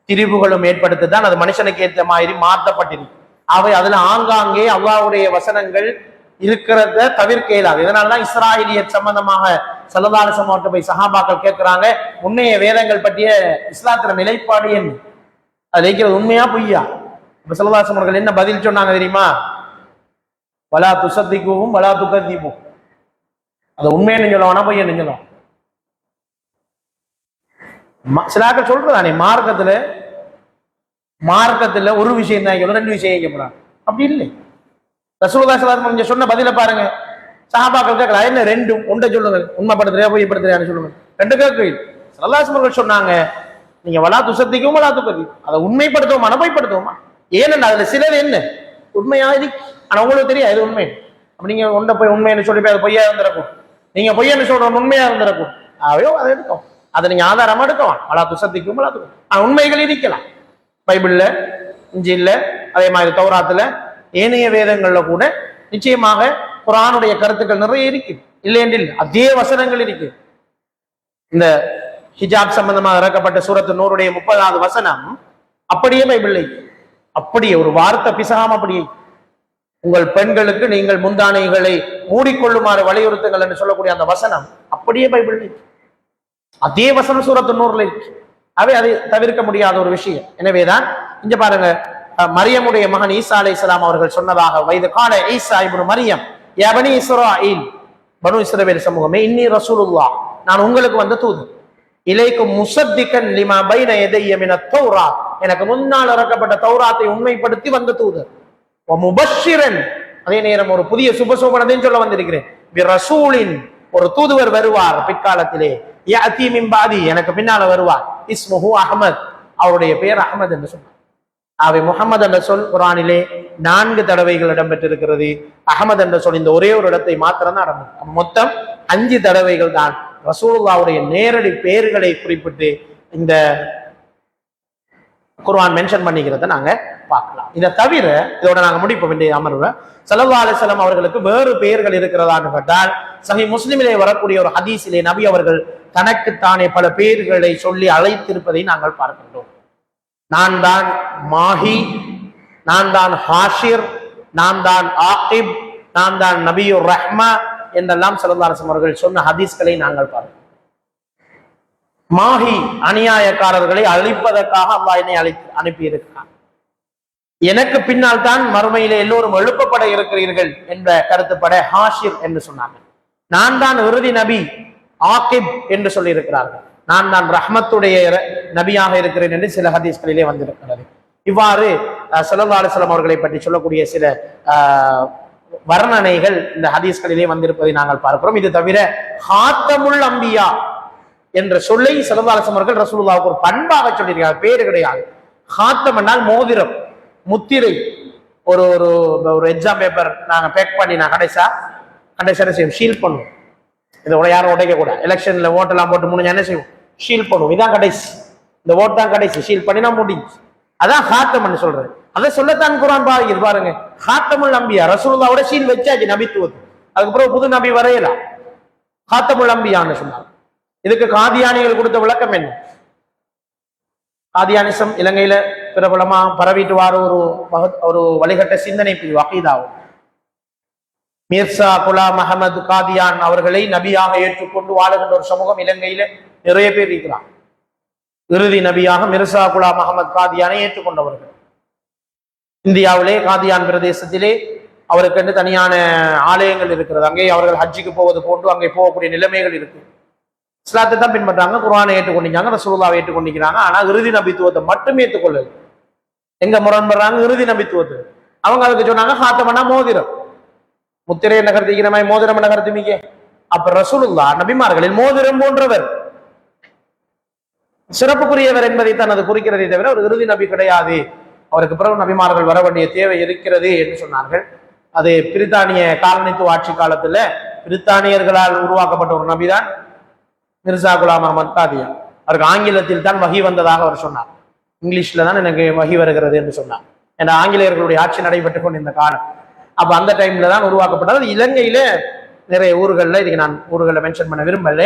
திரிவுகளும் ஏற்படுத்தி தான் அது மனுஷனுக்கு ஏற்ற மாதிரி மாற்றப்பட்டிருக்கு. அவை அதுல ஆங்காங்கே அல்லாஹ்வுடைய வசனங்கள் இருக்கிறத தவிர்க்க இயலாது. இதனாலதான் இஸ்ராயலியத் சம்பந்தமாக ஸல்லல்லாஹு அலைஹி வஸல்லம் போய் சஹாபாக்கள் கேட்கிறாங்க, உண்மைய வேதங்கள் பற்றிய இஸ்லாத்துல நிலைப்பாடு என்ன, அது வைக்கிறது உண்மையா பொய்யா? இப்ப ஸல்லல்லாஹு அலைஹி வஸல்லம் என்ன பதில் சொன்னாங்க தெரியுமா? வலா துஸத்திகுஹும் வலா துகதிபுஹும். அது உண்மைன்னு சொல்லுவானா பொய்யன்னு சொல்லுவான்? சிலாக்கள் சொல்றதானே மார்க்கத்துல ஒரு விஷயம் தான் கேட்கணும், ரெண்டு விஷயம் கேட்கப்படுறாங்க. அப்படி இல்லை. ரசூலுல்லாஹி ஸல்லல்லாஹு அலைஹி வஸல்லம் சொன்ன பதில பாருங்க. சஹாபாக்கள் கேட்கலாம், என்ன ரெண்டும் ஒன்றை சொல்லுங்க, உண்மைப்படுத்துறியா பொய்யப்படுத்துறியான்னு சொல்லுங்க. ரெண்டு கேட்கல. ஸல்லல்லாஹு அலைஹி வஸல்லம் சொன்னாங்க, நீங்க வலா துஸத்திகுஹும் வலா துகதிபுஹும், அதை உண்மைப்படுத்துவோமா பொய்ப்படுத்துவோமா? ஏன்னா அதுல சிலது என்ன உண்மையா இருக்கு, ஆனா உங்களுக்கு தெரியாது இது உண்மை. அப்ப நீங்க ஒன்றை போய் உண்மைன்னு சொல்லி போய் அது பொய்யா இருந்திருக்கும், நீங்க பொய்யன்னு சொல்ற உண்மையா இருந்திருக்கும். அவையோ அதை எடுக்கும், அதை நீங்க ஆதாரமா எடுக்கலாம். வலா துஸத்திகுஹும் வலா துகதிபுஹும். ஆனா உண்மைகள் இருக்கலாம். பைபிள்ல, இன்ஜீல்ல, அதே மாதிரி தௌராத்துல, ஏனைய வேதங்கள்ல கூட நிச்சயமாக குர்ஆனுடைய கருத்துக்கள் நிறைய இருக்கு, இல்லையென்றில் அதே வசனங்கள் இருக்கு. இந்த ஹிஜாப் சம்பந்தமாக இறக்கப்பட்ட சூரத்து நூறுடைய 30வது வசனம் அப்படியே பைபிள்ல அப்படியே ஒரு வார்த்தை பிசகாம அப்படியே, உங்கள் பெண்களுக்கு நீங்கள் முந்தானைகளை மூடிக்கொள்ளுமாறு வலியுறுத்துங்கள் என்று சொல்லக்கூடிய அந்த வசனம் அப்படியே பைபிள்ல அதே வசனம் சூரத்து நூறுல இருக்கு. அவை அதை தவிர்க்க முடியாத ஒரு விஷயம். எனவேதான் இங்க பாருங்க, மரியமுடைய மகன் ஈசா அலைஹிஸ்ஸலாம் அவர்கள் சொன்னதாக, வைது கால ஈசா இப்னு மரியம் யா பனி இஸ்ராயீல், பனு இஸ்ரவேல் சமூகமே, இன்னி ரசூலுல்லாஹ், நான் உங்களுக்கு வந்த தூதர், இலைக்கும் முஸத்திகன் லிமா பைன யதைய மினத் தௌராத், எனக்கு முன்னால் இறக்கப்பட்ட தௌராத்தை உண்மைப்படுத்தி வந்த தூதர், வ முபஷ்ஷிரன், அதே நேரம் ஒரு புதிய சுபசோபனத்தையும் சொல்ல வந்திருக்கிறேன், பி ரசூலின், ஒரு தூதுவர் வருவார் பிற்காலத்திலே, யஅதி மின் பாதி, எனக்கு பின்னால வருவார், இஸ்முஹு அஹ்மத், அவருடைய பெயர் அஹ்மத் என்று சொன்னார். அவை முஹம்மது என்ற சொல் குர்ஆனிலே 4 தடவைகள் இடம்பெற்றிருக்கிறது. அஹ்மத் என்ற சொல் இந்த ஒரே ஒரு இடத்தை மாத்திரம் தான் இடம்பெற்று, மொத்தம் 5 தடவைகள் தான் ரசூலுல்லாஹ்வுடைய நேரடி பெயர்களை குறிப்பிட்டு இந்த குர்ஆன் மென்ஷன் பண்ணிக்கிறத நாங்க பார்க்கலாம். இதை தவிர, இதோட நாங்க முடிப்போம் இன்றைய அமர்வை, ஸல்லல்லாஹு அலைஹி வஸல்லம் அவர்களுக்கு வேறு பெயர்கள் இருக்கிறதான்னு கேட்டால், சஹீஹ் முஸ்லிமிலே வரக்கூடிய ஒரு ஹதீஸிலே நபி அவர்கள் தனக்குத்தானே பல பெயர்களை சொல்லி அழைத்திருப்பதை நாங்கள் பார்க்கின்றோம். நான் தான் மாஹி, நான் தான் ஹாஷிர், நான் தான் ஆகிப், நான் தான் நபியுர் ரஹ்மா என்றெல்லாம் ஸல்லல்லாஹு அலைஹி வஸல்லம் அவர்கள் சொன்ன ஹதீஸ்களை நாங்கள் பார்க்கிறோம். மாஹி, அநியாயக்காரர்களை அழிப்பதற்காக அல்லாஹ் என்னை அனுப்பி இருக்கிறான். எனக்கு பின்னால் தான் மறுமையிலே எல்லோரும் எழுப்பப்பட இருக்கிறீர்கள் என்ற கருத்துப்பட ஹாஷிர் என்று சொன்னாங்க. நான் தான் இறுதி நபி ஆகிப் என்று சொல்லி இருக்கிறார்கள். நான் தான் ரஹ்மத்துடைய நபியாக இருக்கிறேன் என்று சில ஹதீஸ்களிலே வந்திருக்கிறது. இவ்வாறு ஸல்லல்லாஹு அலைஹி வஸல்லம் அவர்களை பற்றி சொல்லக்கூடிய சில வர்ணனைகள் இந்த ஹதீஸ்களிலே வந்திருப்பதை நாங்கள் பார்க்கிறோம். இது தவிர ஹாத்தமுல் அம்பியா என்ற சொல்லை ஸல்லல்லாஹு அலைஹி வஸல்லம் அவர்கள் ரசூலுல்லாஹ்வுக்கு ஒரு பண்பாக சொல்லியிருக்கிறார், பேரு கிடையாது. ஹாத்தம் என்றால் மோதிரம், முத்திரை. ஒரு ஒரு எக்ஸாம் பேப்பர் நாங்க பேக் பண்ணி நான் கடைசியா செய்வோம், ஷீல் பண்ணுவோம். இதை யாரும் உடைக்க கூட, எலெக்ஷன்ல ஓட்டெல்லாம் போட்டு முடிஞ்சா என்ன செய்வோம், ஷீல் பண்ணுவோம். இதான் கடைசி, இந்த ஓட்டு தான் கடைசி, ஷீல் பண்ணினா முடிஞ்சு. அதான் ஹாத்தம்னு சொல்றது. அதை சொல்லத்தான் குர்ஆன் பாருங்க, ஹாத்தமுல் அம்பியா, ரசூலுல்லாஹ்வோட ஷீல் வச்சாச்சு நபித்துவம். அதுக்கப்புறம் புது நபி வரையலாம், ஹாத்தமுல் அம்பியான்னு சொன்னாங்க. இதுக்கு காதியானிகள் கொடுத்த விளக்கம் என்ன? காதியானிசம் இலங்கையில பிரபலமா பரவிட்டு வார ஒரு வழிகட்ட சிந்தனை பிரிவு அகீதாவும். மிர்சா குலாம் அஹமது காதியான் அவர்களை நபியாக ஏற்றுக்கொண்டு வாழுகின்ற ஒரு சமூகம் இலங்கையில நிறைய பேர் இருக்கிறார். இறுதி நபியாக மிர்சா குலாம் அஹமது காதியானை ஏற்றுக்கொண்டவர்கள். இந்தியாவிலே காதியான் பிரதேசத்திலே அவருக்கு தனியான ஆலயங்கள் இருக்கிறது. அங்கே அவர்கள் ஹஜ்ஜுக்கு போவது போன்று அங்கே போகக்கூடிய நிலைமைகள் இருக்கு. இஸ்லாத்தை தான் பின்பற்றாங்க, குர்ஆனை ஏற்றுக்கொண்டிருக்காங்க, ரசூலுல்லாஹ்வை ஏற்றுக்கொண்டிருக்கிறாங்க. ஆனா இறுதி நபித்துவத்தை மட்டும் ஏற்றுக்கொள்ளது. எங்க முரண்படுறாங்க? இறுதி நபித்துவத்தை. அவங்க அதுக்கு சொன்னாங்க ஹாத்தமனா மோதிரம், முத்திரை என்ன கருத்திக்கிற மாதிரி மோதிரம் என்ன கருத்துமிக்க. அப்ப ரசூலுல்லாஹ் நபிமார்களில் மோதிரம் போன்றவர், சிறப்புக்குரியவர் என்பதை தான் அது குறிக்கிறதை தவிர ஒரு இறுதி நபி கிடையாது. அவருக்கு பிறகு நபிமார்கள் வர வேண்டிய தேவை இருக்கிறது என்று சொன்னார்கள். அது பிரித்தானிய காலனித்துவ ஆட்சி காலத்துல பிரித்தானியர்களால் உருவாக்கப்பட்ட ஒரு நபிதான் மிர்சா குலாம் அஹமத் காதியான். அவருக்கு ஆங்கிலத்தில் தான் வஹி வந்ததாக அவர் சொன்னார். இங்கிலீஷ்ல தான் எனக்கு வஹி வருகிறது என்று சொன்னார். ஏன்னா ஆங்கிலேயர்களுடைய ஆட்சி நடைபெற்றுக் கொண்டு இந்த காலம். அப்ப அந்த டைம்ல தான் உருவாக்கப்பட்டது. இலங்கையில நிறைய ஊர்கள்ல, இதுக்கு நான் ஊர்களை மென்ஷன் பண்ண விரும்பல,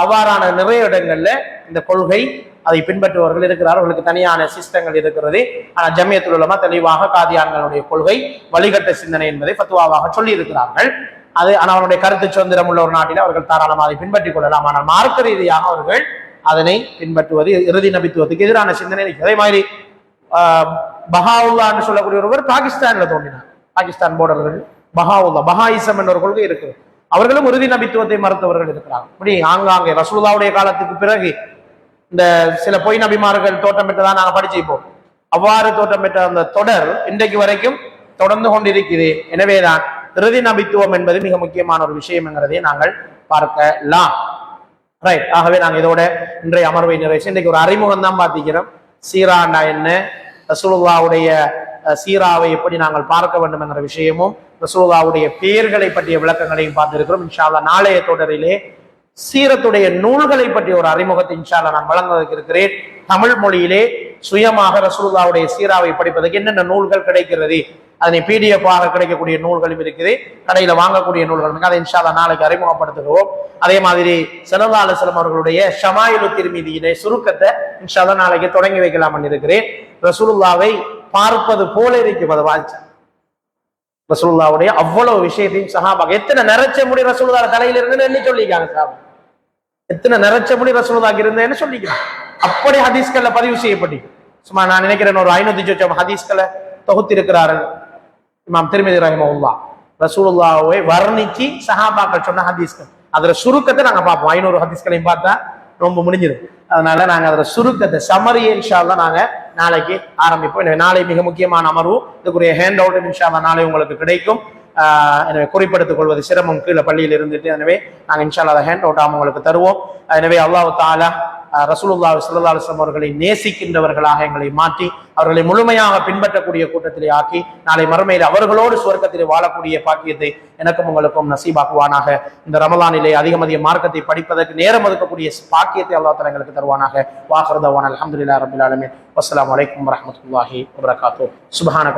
அவ்வாறான நிறைய இடங்கள்ல இந்த கொள்கை அதை பின்பற்றுபவர்கள் இருக்கிறார்கள். அவர்களுக்கு தனியான சிஸ்டங்கள் இருக்கிறது. ஆனா ஜமியத்துல் உலமா தெளிவாக காதியான்களுடைய கொள்கை வழிகட்ட சிந்தனை என்பதை ஃபத்வாவாக சொல்லி இருக்கிறார்கள். அது ஆனால் அவருடைய கருத்து சுதந்திரம் உள்ள ஒரு நாட்டில் அவர்கள் தாராளமாக அதை பின்பற்றிக் கொள்ளலாம். ஆனால் மார்க்க ரீதியாக அவர்கள் அதனை பின்பற்றுவது இறுதி நபித்துவத்துக்கு எதிரான சிந்தனை இருக்கு. அதே மாதிரி பஹாவுல்லான்னு சொல்லக்கூடிய ஒருவர் பாகிஸ்தான்ல தோன்றினார். பாகிஸ்தான் போர்டர்கள் பஹாவுல்லா பஹாயிசம் என்ற ஒரு கொள்கை இருக்கு. அவர்களும் இறுதி நபித்துவத்தை மறுத்தவர்கள் இருக்கிறாங்க. இப்படி ஆங்காங்கே ரசூலுல்லாஹ்வுடைய காலத்துக்கு பிறகு இந்த சில பொய் நபிமார்கள் தோற்றம் பெற்றதான் நாங்கள் படிச்சுப்போம். அவ்வாறு தோற்றம் பெற்ற அந்த தொடர் இன்றைக்கு வரைக்கும் தொடர்ந்து கொண்டிருக்குது. எனவேதான் இறுதி நபித்துவம் என்பது மிக முக்கியமான ஒரு விஷயம் என்கிறதை நாங்கள் பார்க்கலாம். ரைட். ஆகவே நாங்கள் இதோட இன்றைய அமர்வை நிறைவேற்றி இன்றைக்கு ஒரு அறிமுகம் தான் பார்த்திக்கிறோம். சீராண்டா என்ன, ரசூலுல்லாஹ்வுடைய சீராவை எப்படி நாங்கள் பார்க்க வேண்டும் என்கிற விஷயமும் ரசூலுல்லாஹ்வுடைய பெயர்களை பற்றிய விளக்கங்களையும் பார்த்திருக்கிறோம். இன்ஷா அல்லாஹ் நாளைய தொடரிலே சீரத்துடைய நூல்களை பற்றிய ஒரு அறிமுகத்தை இன்ஷா அல்லாஹ் நான் வழங்குவதற்கு இருக்கிறேன். தமிழ் மொழியிலே சுயமாக ரசூலுல்லாஹ்வுடைய சீராவை படிப்பதற்கு என்னென்ன நூல்கள் கிடைக்கிறது, அதனை PDF ஆக கிடைக்கக்கூடிய நூல்களும் இருக்குது, கடையில வாங்கக்கூடிய நூல்களும். அதை இன்ஷா அல்லாஹ் நாளைக்கு அறிமுகப்படுத்துகிறோம். அதே மாதிரி ஸல்லல்லாஹு அலைஹி வஸல்லம் அவர்களுடைய ஷமாயிலு திர்மிதியிலே சுருக்கத்தை இன்ஷா அல்லாஹ் நாளைக்கு தொடங்கி வைக்கலாம் இருக்கிறேன். ரசூலுல்லாஹ்வை பார்ப்பது போல இருக்கும் அதை வாய்ச்சா. ரசூலுல்லாஹ்வுடைய அவ்வளவு விஷயத்தையும் சஹாபாக்கள் எத்தனை நிறைச்ச முடி ரசூலுல்லாஹ் தலையில இருந்துன்னு எண்ணி சொல்லிக்காங்க. சஹாபா எத்தனை நிறைச்ச முடி ரசூலுல்லாஹ் இருந்தேன்னு சொல்லிக்கிறாங்க. அப்படி ஹதீஸ்கள்ல பதிவு செய்யப்பட்டு சும்மா நான் நினைக்கிறேன் ஒரு 500 ஹதீஸ்களை தொகுத்திருக்கிறாரு இமாம் திர்மிதி ரஹிமஹுல்லாஹ். ரசூலுல்லாஹ்வை வர்ணிச்சு சஹாபாக்கள் சொன்ன ஹதீஸ்கள் அதுல சுருக்கத்தை நாங்க பார்ப்போம். 500 ஹதீஸ்களையும் பார்த்தா ரொம்ப முடிஞ்சிடும். அதனால நாங்க அதுல சுருக்கத்தை சமரியை இன்ஷா அல்லாஹ் நாங்க நாளைக்கு ஆரம்பிப்போம். எனவே நாளை மிக முக்கியமான அமர்வு. இதுக்குரிய ஹேண்ட் அவுட் இன்ஷா அல்லாஹ் நாளை உங்களுக்கு கிடைக்கும். எனவே குறிப்பிடுத்திக் கொள்வது சிரமம் கீழே பள்ளியில் இருந்துட்டு. எனவே நாங்கள் இன்ஷா அல்லாஹ் ஹேண்ட் அவுட் உங்களுக்கு தருவோம். எனவே அல்லாஹ் தஆலா ரசூலுல்லாஹி ஸல்லல்லாஹு அலைஹி வஸல்லம் அவர்களை நேசிக்கின்றவர்களாக எங்களை மாற்றி அவர்களை முழுமையாக பின்பற்றக்கூடிய கூட்டத்திலே ஆக்கி நாளை மறுமையில் அவர்களோடு சுவர்க்கத்திலே வாழக்கூடிய பாக்கியத்தை எனக்கும் உங்களுக்கும் நசீபாக்குவானாக. இந்த ரமலானிலே அதிகம் மார்க்கத்தை படிப்பதற்கு நேரம் ஒதுக்கக்கூடிய பாக்கியத்தை அல்லாஹ் தஆலா எங்களுக்கு தருவானாக. வாஹிரு தஅவானா அல்ஹம்துலில்லாஹி ரப்பில் ஆலமீன். வஸ்ஸலாமு அலைக்கும் வரஹ்மத்துல்லாஹி வபரகாத்துஹு. சுப்ஹானக